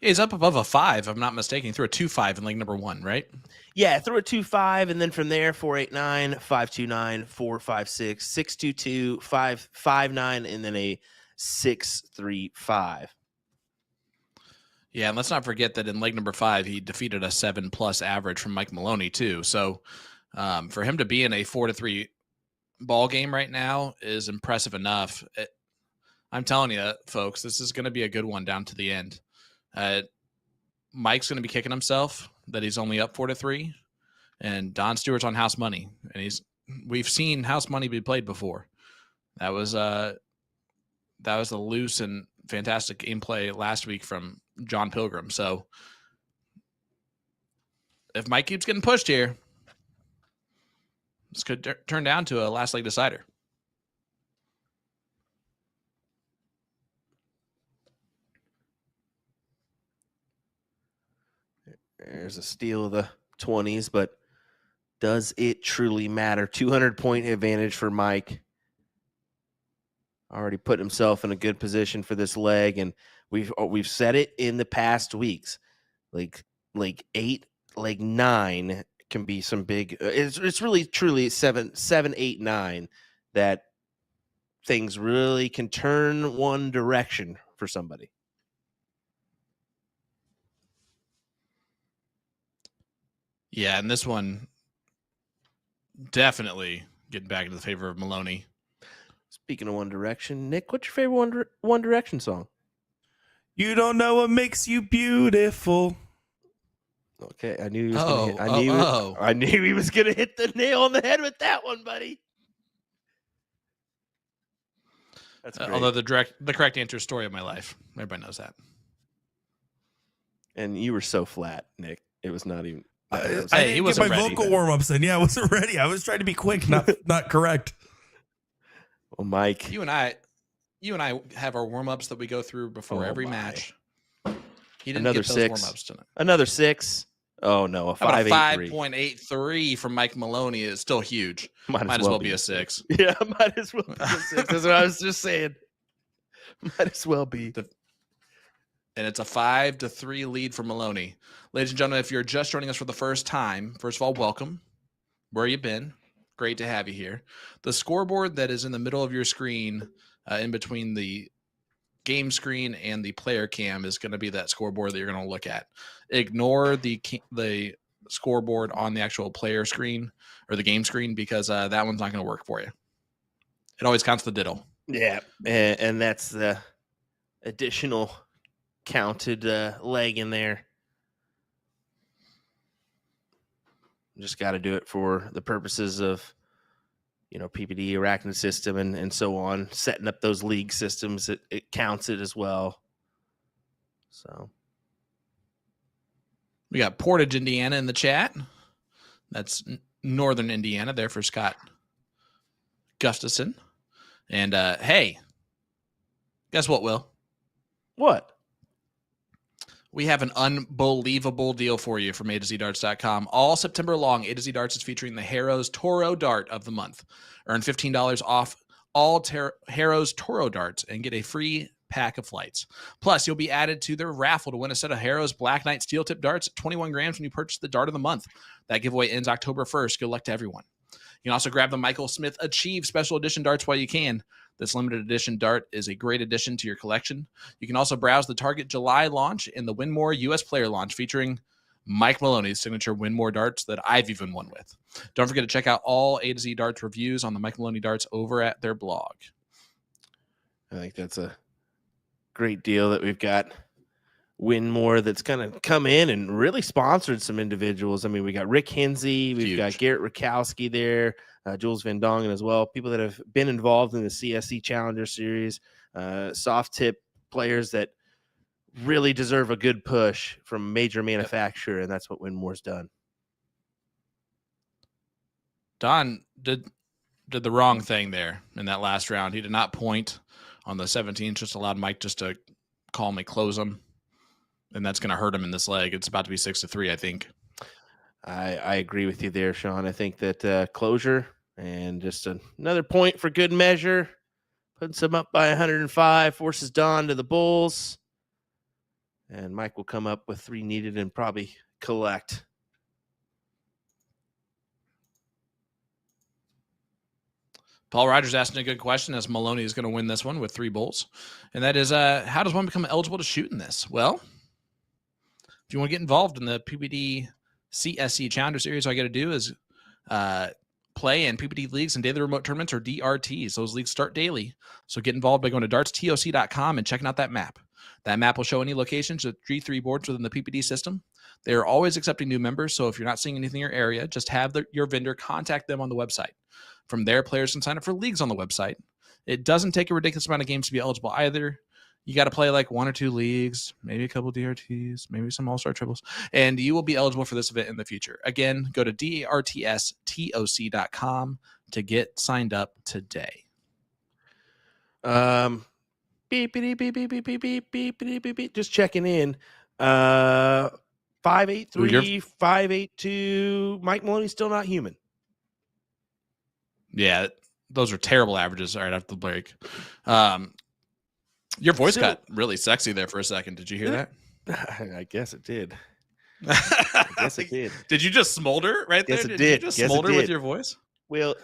Yeah, he's up above a 5, if I'm not mistaken. He threw a 2.5 in leg number 1, right? Yeah, threw a 2.5, and then from there 4.89, 5.29, 4.56, 6.22, 5.59, and then a 6.35. Yeah, and let's not forget that in leg number 5, he defeated a 7+ average from Mike Maloney too. So for him to be in a 4-3 ball game right now is impressive enough. I'm telling you, folks, this is going to be a good one down to the end. Mike's going to be kicking himself that he's only up 4-3, and Don Stewart's on house money, and we've seen house money be played before. That was a loose and fantastic gameplay last week from John Pilgrim. So if Mike keeps getting pushed here, this could turn down to a last leg decider. There's a steal of the 20s, but does it truly matter? 200-point advantage for Mike. Already put himself in a good position for this leg, and we've said it in the past weeks. Like 8, like 9 can be some big. It's really truly 7, 8, 9 that things really can turn one direction for somebody. Yeah, and this one definitely getting back into the favor of Maloney. Speaking of One Direction, Nick, what's your favorite One Direction song? You don't know what makes you beautiful. Okay, I knew he was going to hit. I knew he was going to hit the nail on the head with that one, buddy. That's great. Although the correct answer is Story of My Life. Everybody knows that. And you were so flat, Nick. It was not even. I didn't get my vocal warm-ups in. Yeah, I wasn't ready. I was trying to be quick, not correct. Well, Mike, you and I have our warm-ups that we go through before every match. He didn't get those warm-ups tonight. Another 6. Oh no, a 5.83. 5.83 from Mike Maloney is still huge. Might as well be a 6. Yeah, might as well be a 6. That's what I was just saying. Might as well be. And it's a 5-3 lead for Maloney. Ladies and gentlemen, if you're just joining us for the first time, first of all, welcome. Where you been? Great to have you here. The scoreboard that is in the middle of your screen, in between the game screen and the player cam, is going to be that scoreboard that you're going to look at. Ignore the scoreboard on the actual player screen or the game screen, because that one's not going to work for you. It always counts the diddle. Yeah, and that's the additional counted leg in there. Just got to do it for the purposes of, PPD, arachnid system, and so on. Setting up those league systems, it counts it as well. So we got Portage, Indiana in the chat. That's Northern Indiana there for Scott Gustafson. And hey, guess what, Will? What? We have an unbelievable deal for you from A2ZDarts.com. All September long, A2Z Darts is featuring the Harrow's Toro Dart of the month. Earn $15 off all Harrow's Toro Darts and get a free pack of flights. Plus, you'll be added to their raffle to win a set of Harrow's Black Knight Steel Tip Darts at 21 grams when you purchase the Dart of the month. That giveaway ends October 1st. Good luck to everyone. You can also grab the Michael Smith Achieve Special Edition darts while you can. This limited edition dart is a great addition to your collection. You can also browse the Target July launch and the Winmore U.S. Player launch featuring Mike Maloney's signature Winmore darts that I've even won with. Don't forget to check out all A to Z Darts reviews on the Mike Maloney darts over at their blog. I think that's a great deal that we've got Winmore that's going to come in and really sponsored some individuals. I mean, we got Rick Hinsey, we've got Garrett Rakowski there, Jules Van Dongen as well. People that have been involved in the CSC Challenger Series, soft tip players that really deserve a good push from a major manufacturer, and that's what Winmore's done. Don did the wrong thing there in that last round. He did not point on the 17th, just allowed Mike just to calmly close him. And that's going to hurt him in this leg. It's about to be 6-3, I think. I agree with you there, Sean. I think that closure and just another point for good measure puts him up by 105, forces Don to the bulls. And Mike will come up with 3 needed and probably collect. Paul Rogers asking a good question as Maloney is going to win this one with 3 bulls. And that is, how does one become eligible to shoot in this? Well, if you want to get involved in the PPD CSC Challenger Series, all you got to do is play in PPD leagues and daily remote tournaments, or DRTs. Those leagues start daily. So get involved by going to dartstoc.com and checking out that map. That map will show any locations of G3 boards within the PPD system. They are always accepting new members, so if you're not seeing anything in your area, just have your vendor contact them on the website. From there, players can sign up for leagues on the website. It doesn't take a ridiculous amount of games to be eligible either. You got to play like 1 or 2 leagues, maybe a couple DRTs, maybe some all-star triples, and you will be eligible for this event in the future. Again, go to dartstoc.com to get signed up today. Beep, beep, beep, beep, beep, beep, beep, beep, beep, beep, beep. Just checking in. 583, 582. Mike Maloney's still not human. Yeah, those are terrible averages right after the break. Your voice got really sexy there for a second. Did you hear that? I guess it did. I guess it did. Did you just smolder right there? Yes, it You did. just Yes, it smolder did. with your voice? Well,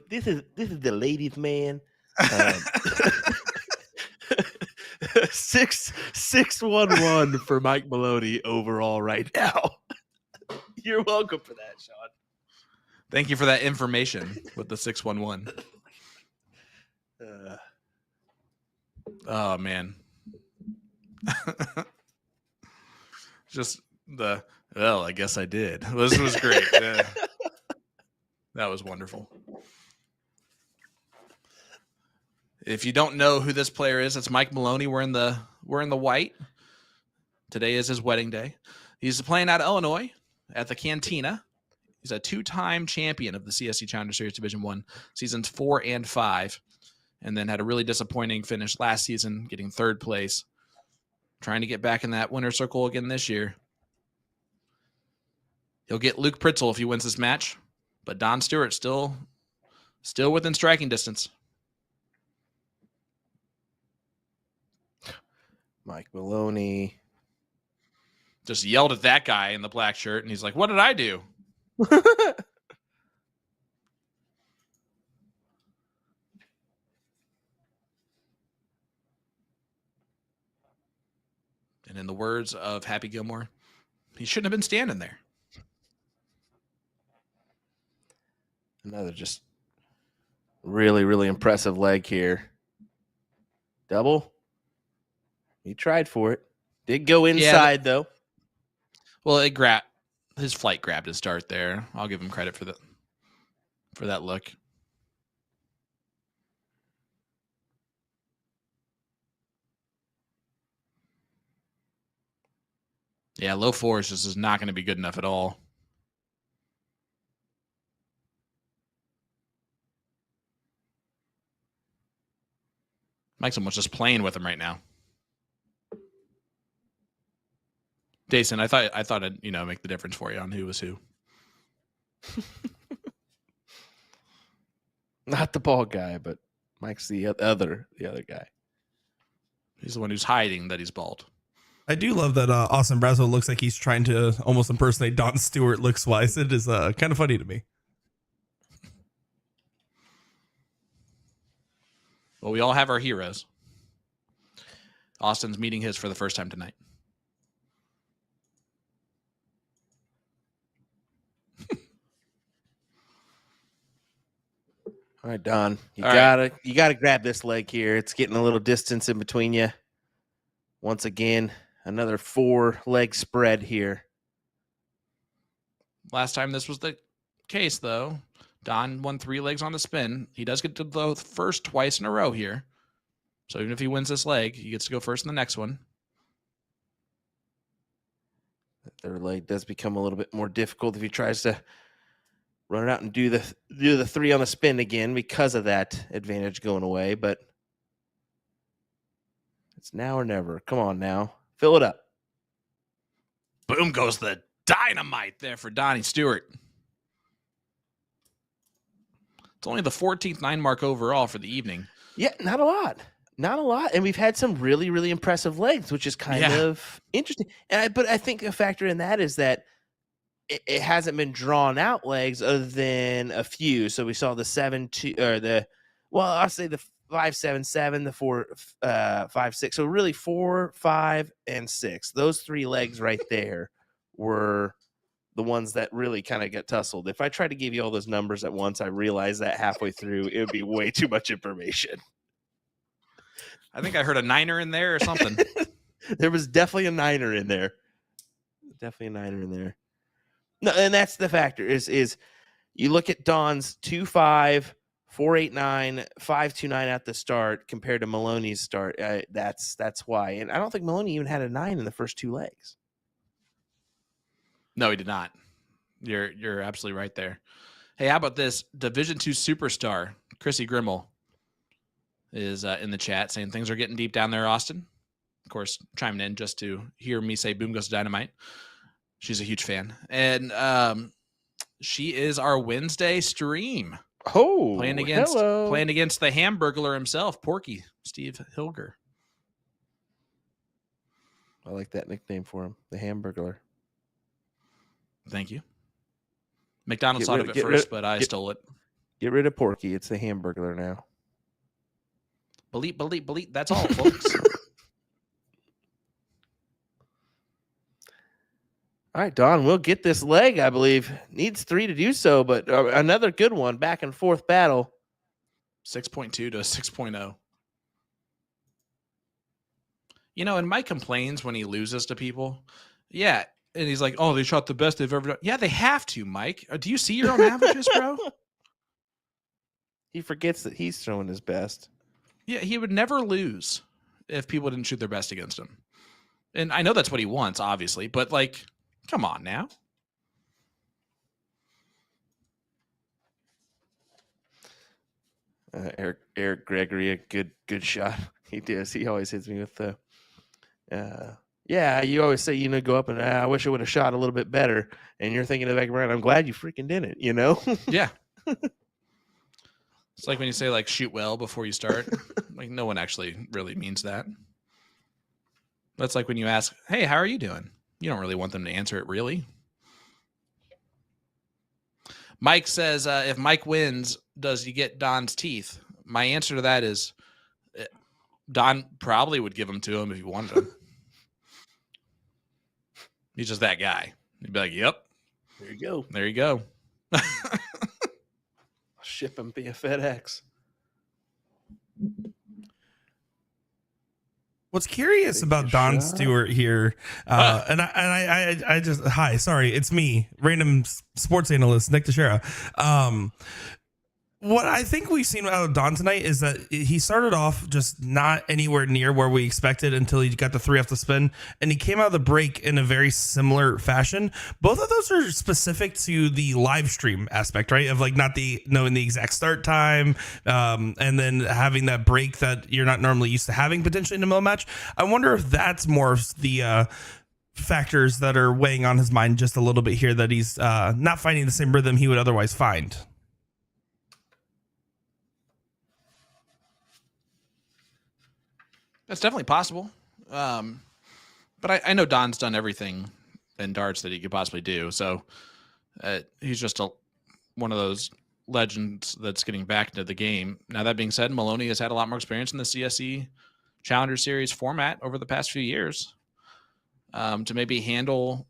this is the ladies' man. 611 for Mike Maloney overall right now. You're welcome for that, Sean. Thank you for that information with the 611. Oh man. Just I guess I did. This was great. That was wonderful. If you don't know who this player is, it's Mike Maloney. We're in the white. Today is his wedding day. He's playing out of Illinois at the Cantina. He's a 2-time champion of the CSC Challenger Series Division 1, seasons 4 and 5, and then had a really disappointing finish last season, getting 3rd place. Trying to get back in that winner's circle again this year. He'll get Luke Pritzel if he wins this match, but Don Stewart still within striking distance. Mike Maloney just yelled at that guy in the black shirt, and he's like, "What did I do?" And in the words of Happy Gilmore, he shouldn't have been standing there. Another just really, really impressive leg here. Double. He tried for it. Did go inside, though. Well, his flight grabbed his dart there. I'll give him credit for that look. Yeah, low 4s just is not going to be good enough at all. Mike's almost just playing with him right now. Jason, I thought I'd make the difference for you on who was who. Not the ball guy, but Mike's the other guy. He's the one who's hiding that he's bald. I do love that Austin Braswell looks like he's trying to almost impersonate Don Stewart looks-wise. It is kind of funny to me. Well, we all have our heroes. Austin's meeting his for the first time tonight. All right, Don. You gotta grab this leg here. It's getting a little distance in between you. Once again, another 4-leg spread here. Last time this was the case, though, Don won 3 legs on the spin. He does get to go first twice in a row here. So even if he wins this leg, he gets to go first in the next one. The third leg does become a little bit more difficult if he tries to run it out and do the 3 on the spin again because of that advantage going away. But it's now or never. Come on now. Fill it up. Boom goes the dynamite there for Donnie Stewart. It's only the 14th 9 mark overall for the evening. Yeah, not a lot. Not a lot. And we've had some really, really impressive legs, which is kind of interesting. But I think a factor in that is that it hasn't been drawn out legs other than a few. So we saw the 7-2 or I'll say the 5-7-7, the 4-5-6. So really 4, 5, and 6. Those 3 legs right there were the ones that really kind of get tussled. If I try to give you all those numbers at once, I realize that halfway through it would be way too much information. I think I heard a 9er in there or something. There was definitely a 9er in there. No, and that's the factor is you look at Don's 2.5, 4.89, 5.29 at the start compared to Maloney's start. That's why. And I don't think Maloney even had a 9 in the first 2 legs. No, he did not. You're absolutely right there. Hey, how about this? Division II superstar Chrissy Grimmel is in the chat saying things are getting deep down there, Austin. Of course, chiming in just to hear me say "Boom Goes Dynamite." She's a huge fan, and she is our Wednesday stream. Oh, playing against the Hamburglar himself, Porky Steve Hilger. I like that nickname for him, the Hamburglar. Thank you. McDonald's thought of it first, but I stole it. Get rid of Porky. It's the Hamburglar now. Bleep. That's all, folks. All right, Don, we'll get this leg, I believe. Needs 3 to do so, but another good one. Back and forth battle. 6.2 to 6.0. And Mike complains when he loses to people. Yeah. And he's like, oh, they shot the best they've ever done. Yeah, they have to, Mike. Do you see your own averages, bro? He forgets that he's throwing his best. Yeah, he would never lose if people didn't shoot their best against him. And I know that's what he wants, obviously, but come on now. Eric Gregory, a good shot. He does. He always hits me with the you always say, go up and I wish I would have shot a little bit better. And you're thinking in the back of your mind, I'm glad you freaking didn't, Yeah. It's like when you say shoot well before you start. No one actually really means that. That's like when you ask, hey, how are you doing? You don't really want them to answer it, really. Mike says, if Mike wins, does he get Don's teeth? My answer to that is Don probably would give them to him if he wanted them. He's just that guy. He'd be like, yep. There you go. Ship him via FedEx. What's curious about Don Stewart here, and I just sorry, it's me, random sports analyst Nick Teixeira. What I think we've seen out of Don tonight is that he started off just not anywhere near where we expected until he got the 3 off the spin, and he came out of the break in a very similar fashion. Both of those are specific to the live stream aspect, right? Of not knowing the exact start time, and then having that break that you're not normally used to having potentially in a middle match. I wonder if that's more of the factors that are weighing on his mind just a little bit here, that he's not finding the same rhythm he would otherwise find. That's definitely possible. But I know Don's done everything in darts that he could possibly do. So he's just one of those legends that's getting back into the game. Now, that being said, Maloney has had a lot more experience in the CSC Challenger Series format over the past few years to maybe handle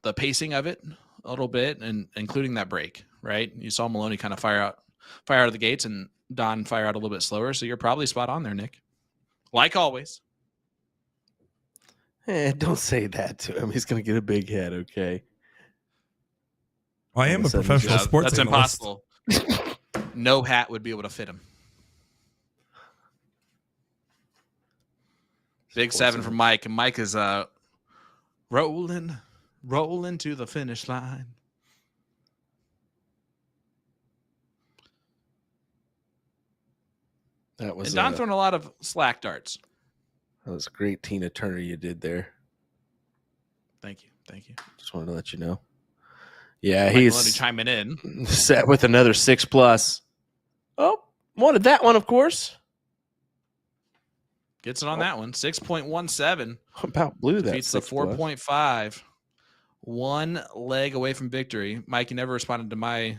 the pacing of it a little bit, and including that break, right? You saw Maloney kind of fire out of the gates and Don fire out a little bit slower. So you're probably spot on there, Nick. Like always. Don't say that to him. He's going to get a big head, okay? I am a professional sports analyst. That's impossible. No hat would be able to fit him. Big 7 from Mike. And Mike is rolling to the finish line. That was, and Don throwing a lot of slack darts. That was great Tina Turner you did there. Thank you. Just wanted to let you know. Yeah, Mike he's Maloney chiming in. Set with another 6+. Oh, Wanted that one, of course. Gets it on that one. 6.17. About blew that. Defeats the 4.5. 1 leg away from victory. Mike, you never responded to my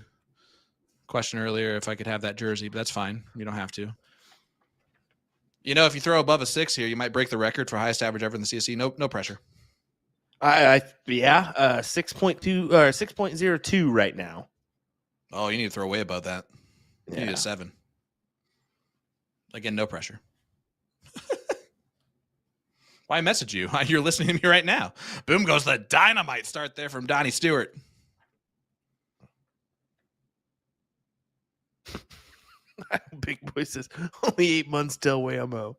question earlier if I could have that jersey, but that's fine. You don't have to. You know, if you throw above a 6 here, you might break the record for highest average ever in the CSC. No pressure. Yeah, 6.2 or 6.02 right now. Oh, you need to throw way above that. You Yeah. need a 7. Again, no pressure. Why message you? You're listening to me right now. Boom goes the dynamite start there from Donnie Stewart. Big boy says only 8 months till Whammo.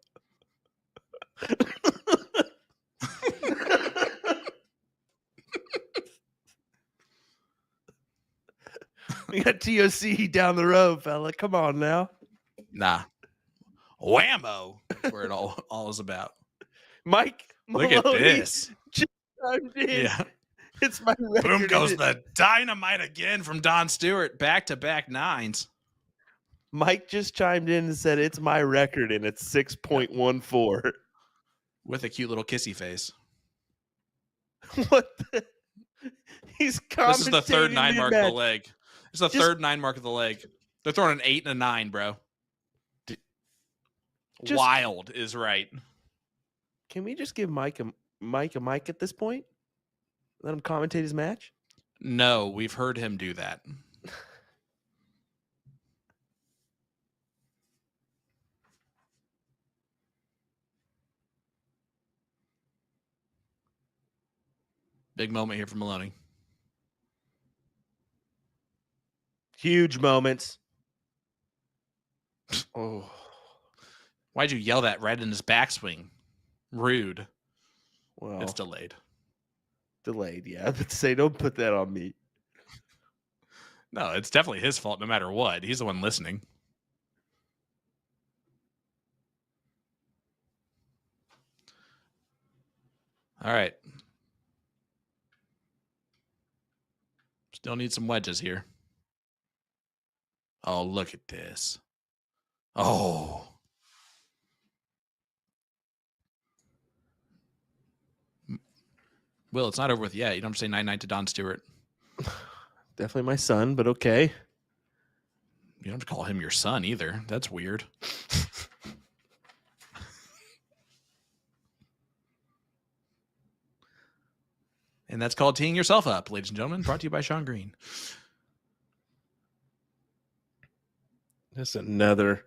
We got TOC down the road, fella. Come on now. Nah. Whammo. That's where it all is about. Mike Look Maloney at this. chimed in. Yeah. It's my record. Boom goes isn't it? the dynamite again from Don Stewart. Back-to-back 9s. Mike just chimed in and said it's my record and it's 6.14. With a cute little kissy face. What the? He's This is the third commentating 9 mark of the mid-match. leg. This is the third 9 mark of the leg. They're throwing an 8 and a 9, bro. Just- Wild is right. Can we just give Mike a mic at this point? Let him commentate his match? No, we've heard him do that. Big moment here for Maloney. Huge moments. Oh. Why'd you yell that right in his backswing? Rude. Well, It's delayed. delayed, yeah. But say, don't put that on me. No, it's definitely his fault no matter what. He's the one listening. All right. Still need some wedges here. Oh, look at this. Oh. Will, it's not over with yet. You don't have to say 9-9 to Don Stewart. Definitely my son, but okay. You don't have to call him your son either. That's weird. And that's called teeing yourself up, ladies and gentlemen. Brought to you by Sean Green. That's another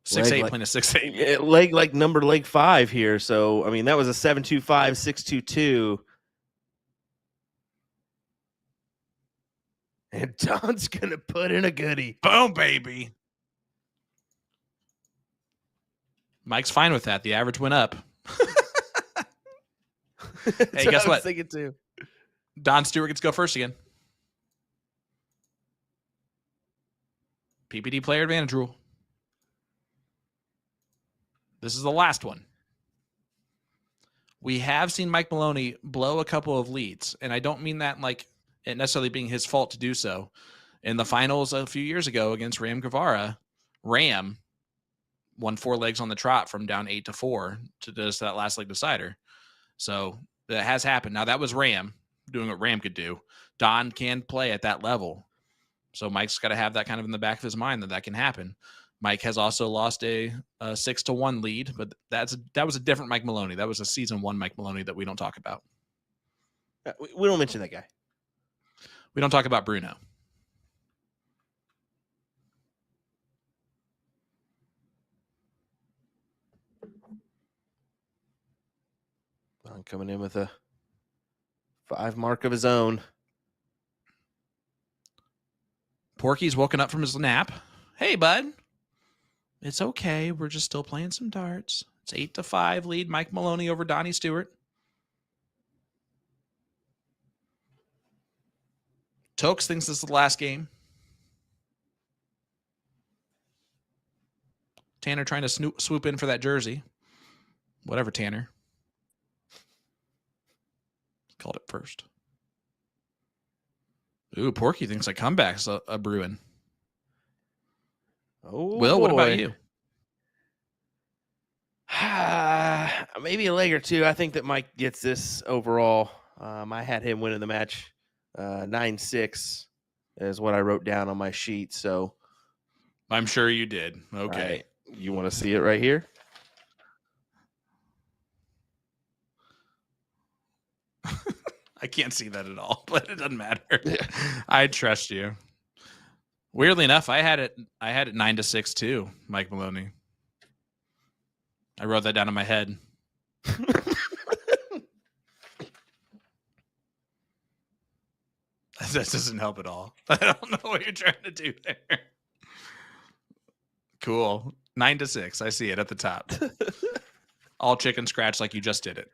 6-8 Leg like- playing a 6-8. leg 5 here. So, I mean, that was a 7-2-5, 6-2-2. And Don's going to put in a goodie. Boom, baby. Mike's fine with that. The average went up. Hey, guess I was what? thinking too. Don Stewart gets to go first again. PPD player advantage rule. This is the last one. We have seen Mike Maloney blow a couple of leads, and I don't mean that like it necessarily being his fault to do so. In the finals a few years ago against Ram Guevara, Ram won 4 legs on the trot from down 8-4 to just that last leg decider. So that has happened. Now, that was Ram doing what Ram could do. Don can play at that level. So Mike's got to have that kind of in the back of his mind that can happen. Mike has also lost a 6-1 lead, but that was a different Mike Maloney. That was a season 1 Mike Maloney that we don't talk about. We don't mention that guy. We don't talk about Bruno. Don coming in with a 5 mark of his own. Porky's woken up from his nap. Hey, bud. It's okay. We're just still playing some darts. It's 8-5 lead. Mike Maloney over Donnie Stewart. Tokes thinks this is the last game. Tanner trying to swoop in for that jersey. Whatever, Tanner. Called it first. Ooh, Porky thinks a comeback's a brewing. Oh, Will, what about boy. you? Maybe a leg or two. I think that Mike gets this overall. I had him winning the match 9-6 is what I wrote down on my sheet. So I'm sure you did. Okay. you want to see it right here? I can't see that at all, but it doesn't matter. I trust you. Weirdly enough, I had it 9-6 too, Mike Maloney. I wrote that down in my head. That doesn't help at all. I don't know what you're trying to do there. Cool. 9-6. I see it at the top. All chicken scratch like you just did it.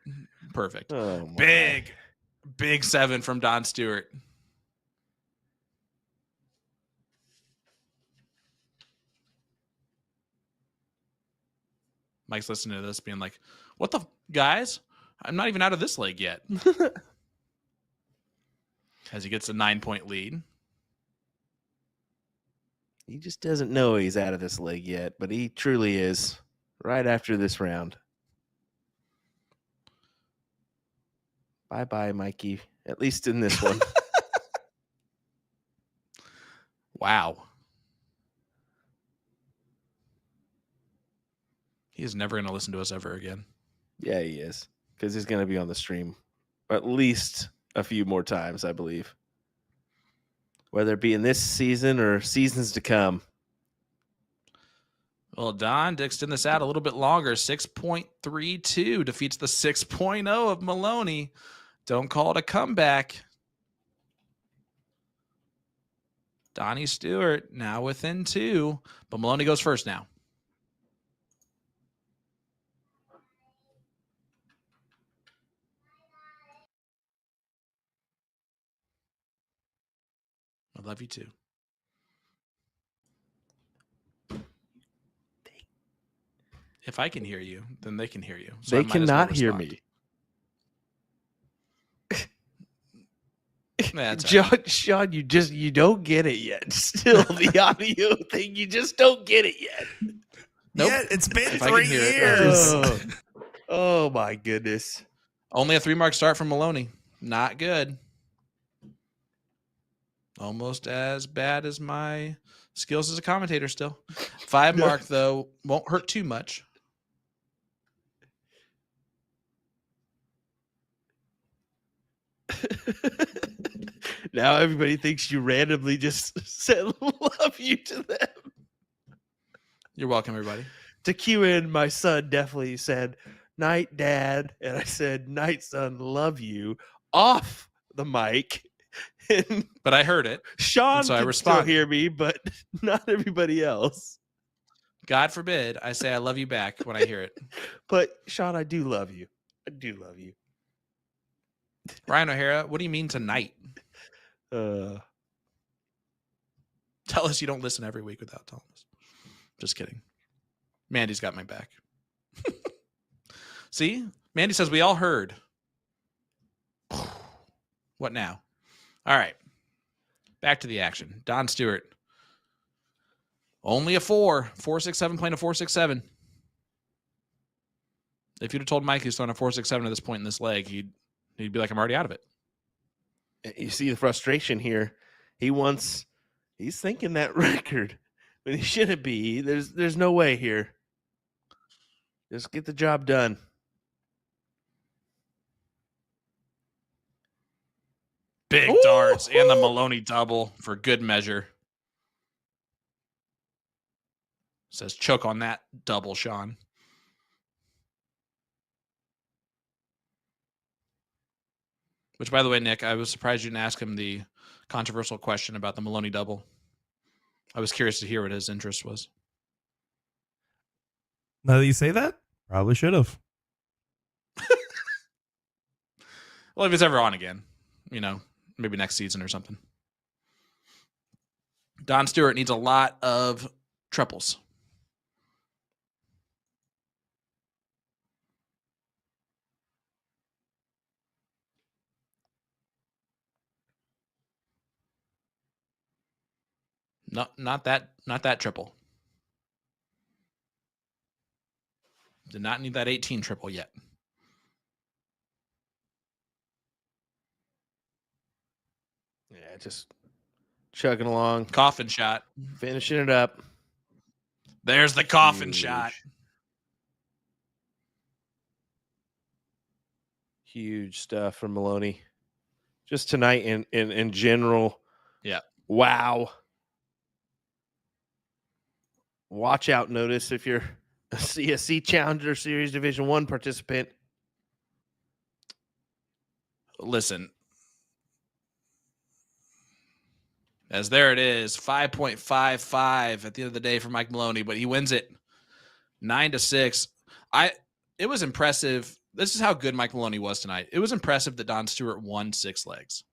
Perfect. Oh, my. Big 7 from Don Stewart. Mike's listening to this being like, what the guys? I'm not even out of this leg yet. As he gets a 9-point lead. He just doesn't know he's out of this leg yet, but he truly is right after this round. Bye-bye, Mikey, at least in this one. Wow. He is never going to listen to us ever again. Yeah, he is, because he's going to be on the stream at least a few more times, I believe. Whether it be in this season or seasons to come. Well, Don to extend this out a little bit longer. 6.32 defeats the 6.0 of Maloney. Don't call it a comeback. Donnie Stewart now within 2, but Maloney goes first now. I love you too. If I can hear you, then they can hear you. So They cannot hear me. That's Sean, you don't get it yet. Still, the audio thing, you just don't get it yet. Nope. Yeah, it's been If I can 3 hear it, years. Oh my goodness. Only a 3-mark start from Maloney. Not good. Almost as bad as my skills as a commentator still. 5-mark, though, won't hurt too much. Now everybody thinks you randomly just said love you to them. You're welcome, everybody. To cue in, my son definitely said, "Night, Dad," and I said, "Night, son, love you," off the mic. And But I heard it. Sean so I can still responded. hear me, but not everybody else. God forbid I say I love you back when I hear it. But Sean, I do love you. I do love you. Ryan O'Hara, what do you mean tonight? Tell us you don't listen every week without telling us. Just kidding. Mandy's got my back. See? Mandy says we all heard. What now? All right. Back to the action. Don Stewart. Only a 4. 4-6-7 playing a 4-6-7. If you'd have told Mike he's throwing a 4-6-7 at this point in this leg, he'd be like, I'm already out of it. You see the frustration here. He's thinking that record when he shouldn't be. There's no way here. Just get the job done. Big darts and the Maloney double for good measure. Says choke on that double, Sean. Which, by the way, Nick, I was surprised you didn't ask him the controversial question about the Maloney double. I was curious to hear what his interest was. Now that you say that, probably should have. Well, if he's ever on again, maybe next season or something. Don Stewart needs a lot of triples. No, not that triple. Did not need that 18 triple yet. Yeah, just chugging along, Coffin shot. finishing it up. There's the coffin Huge. shot. Huge stuff from Maloney. Just tonight in general. Yeah. Wow. Watch out notice if you're a CSC Challenger Series Division I participant. Listen. As there it is, 5.55 at the end of the day for Mike Maloney, but he wins it 9-6. It was impressive. This is how good Mike Maloney was tonight. It was impressive that Don Stewart won 6 legs.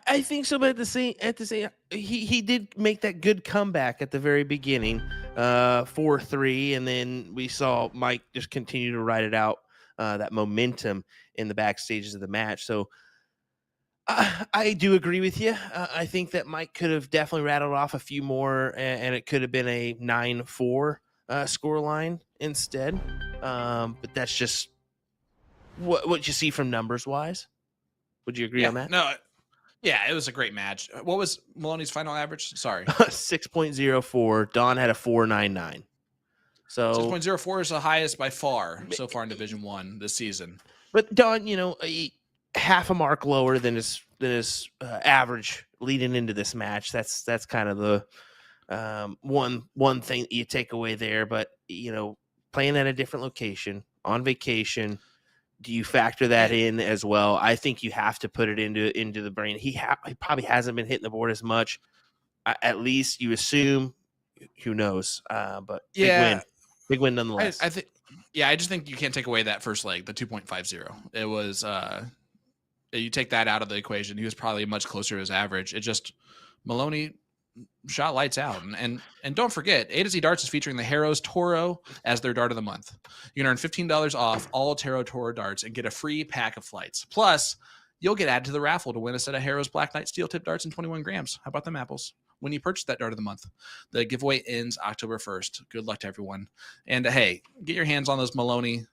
I think so, but at the same, he did make that good comeback at the very beginning, 4-3, and then we saw Mike just continue to ride it out, that momentum in the back stages of the match. So I do agree with you. I think that Mike could have definitely rattled off a few more, and it could have been a 9-4 scoreline instead. But that's just what you see from numbers wise. Would you agree on that? No. Yeah, it was a great match. What was Maloney's final average? Sorry. 6.04. Don had a 4.99. So 6.04 is the highest by far so far in Division I this season. But Don, half a mark lower than his average leading into this match. That's kind of the one thing that you take away there. But playing at a different location on vacation, do you factor that in as well? I think you have to put it into the brain. He probably hasn't been hitting the board as much. At least you assume. Who knows? But big win nonetheless. I think. Yeah, I just think you can't take away that first leg, the 2.50. It was you take that out of the equation, he was probably much closer to his average. It just Maloney shot lights out. And don't forget, A to Z Darts is featuring the Harrow's Toro as their dart of the month. You can earn $15 off all Tarot Toro darts and get a free pack of flights. Plus, you'll get added to the raffle to win a set of Harrow's Black Knight steel tip darts in 21 grams. How about them apples? When you purchase that dart of the month. The giveaway ends October 1st. Good luck to everyone. And hey, get your hands on those Maloney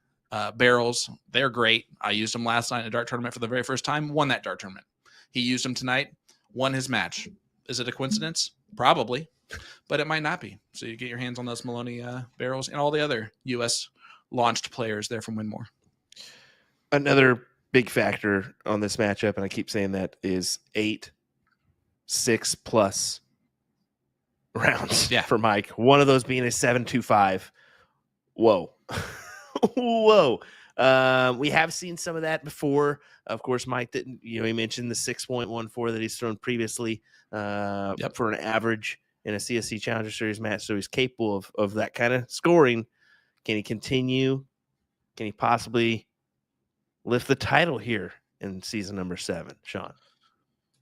barrels. They're great. I used them last night in a dart tournament for the very first time, won that dart tournament. He used them tonight, won his match. Is it a coincidence? Probably, but it might not be. So you get your hands on those Maloney barrels and all the other U.S. launched players there from Winmore. Another big factor on this matchup, and I keep saying that, is 8 6+ rounds for Mike. One of those being a 7.25. Whoa. Whoa. We have seen some of that before. Of course, Mike didn't, he mentioned the 6.14 that he's thrown previously for an average in a CSC Challenger Series match. So he's capable of that kind of scoring. Can he continue? Can he possibly lift the title here in season number 7, Sean?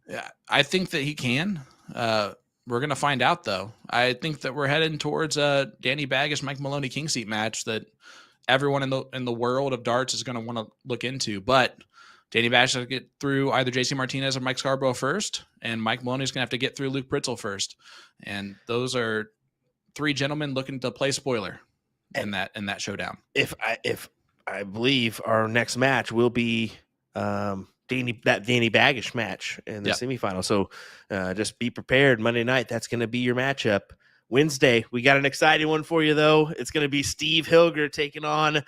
Yeah, I think that he can. We're going to find out, though. I think that we're heading towards a Danny Baggish, Mike Maloney King Seat match that everyone in the world of darts is going to want to look into. But Danny Baggish will get through either JC Martinez or Mike Scarborough first, and Mike Maloney is going to have to get through Luke Britzel first. And those are 3 gentlemen looking to play spoiler in that showdown. If I believe our next match will be Danny Baggish match in the semifinal. So just be prepared. Monday night, that's going to be your matchup. Wednesday, we got an exciting one for you, though. It's going to be Steve Hilger taking on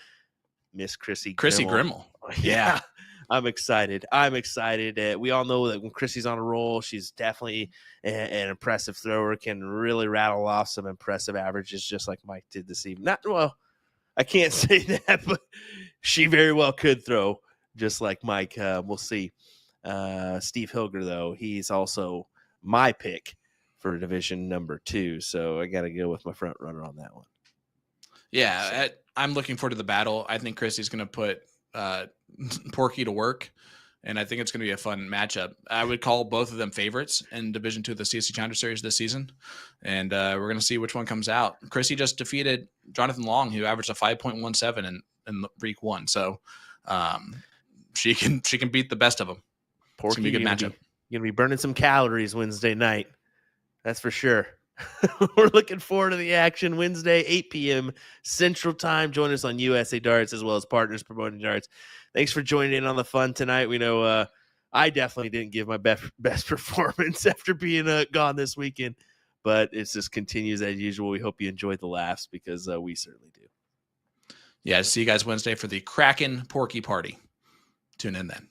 Miss Chrissy Grimmel. Yeah. I'm excited. We all know that when Chrissy's on a roll, she's definitely an impressive thrower, can really rattle off some impressive averages, just like Mike did this evening. I can't say that, but she very well could throw just like Mike. We'll see. Steve Hilger, though, he's also my pick for division number 2. So I got to go with my front runner on that one. Yeah, I'm looking forward to the battle. I think Chrissy's going to put Porky to work, and I think it's going to be a fun matchup. I would call both of them favorites in Division 2 of the CSC Challenger Series this season, and we're going to see which one comes out. Chrissy just defeated Jonathan Long, who averaged a 5.17 in Week 1, so she can beat the best of them. Porky, it's going to be a good matchup. You're going to be burning some calories Wednesday night. That's for sure. We're looking forward to the action Wednesday, 8 p.m. Central Time. Join us on USA Darts as well as Partners Promoting Darts. Thanks for joining in on the fun tonight. We know I definitely didn't give my best performance after being gone this weekend, but it just continues as usual. We hope you enjoyed the laughs because we certainly do. Yeah, see you guys Wednesday for the Kraken Porky Party. Tune in then.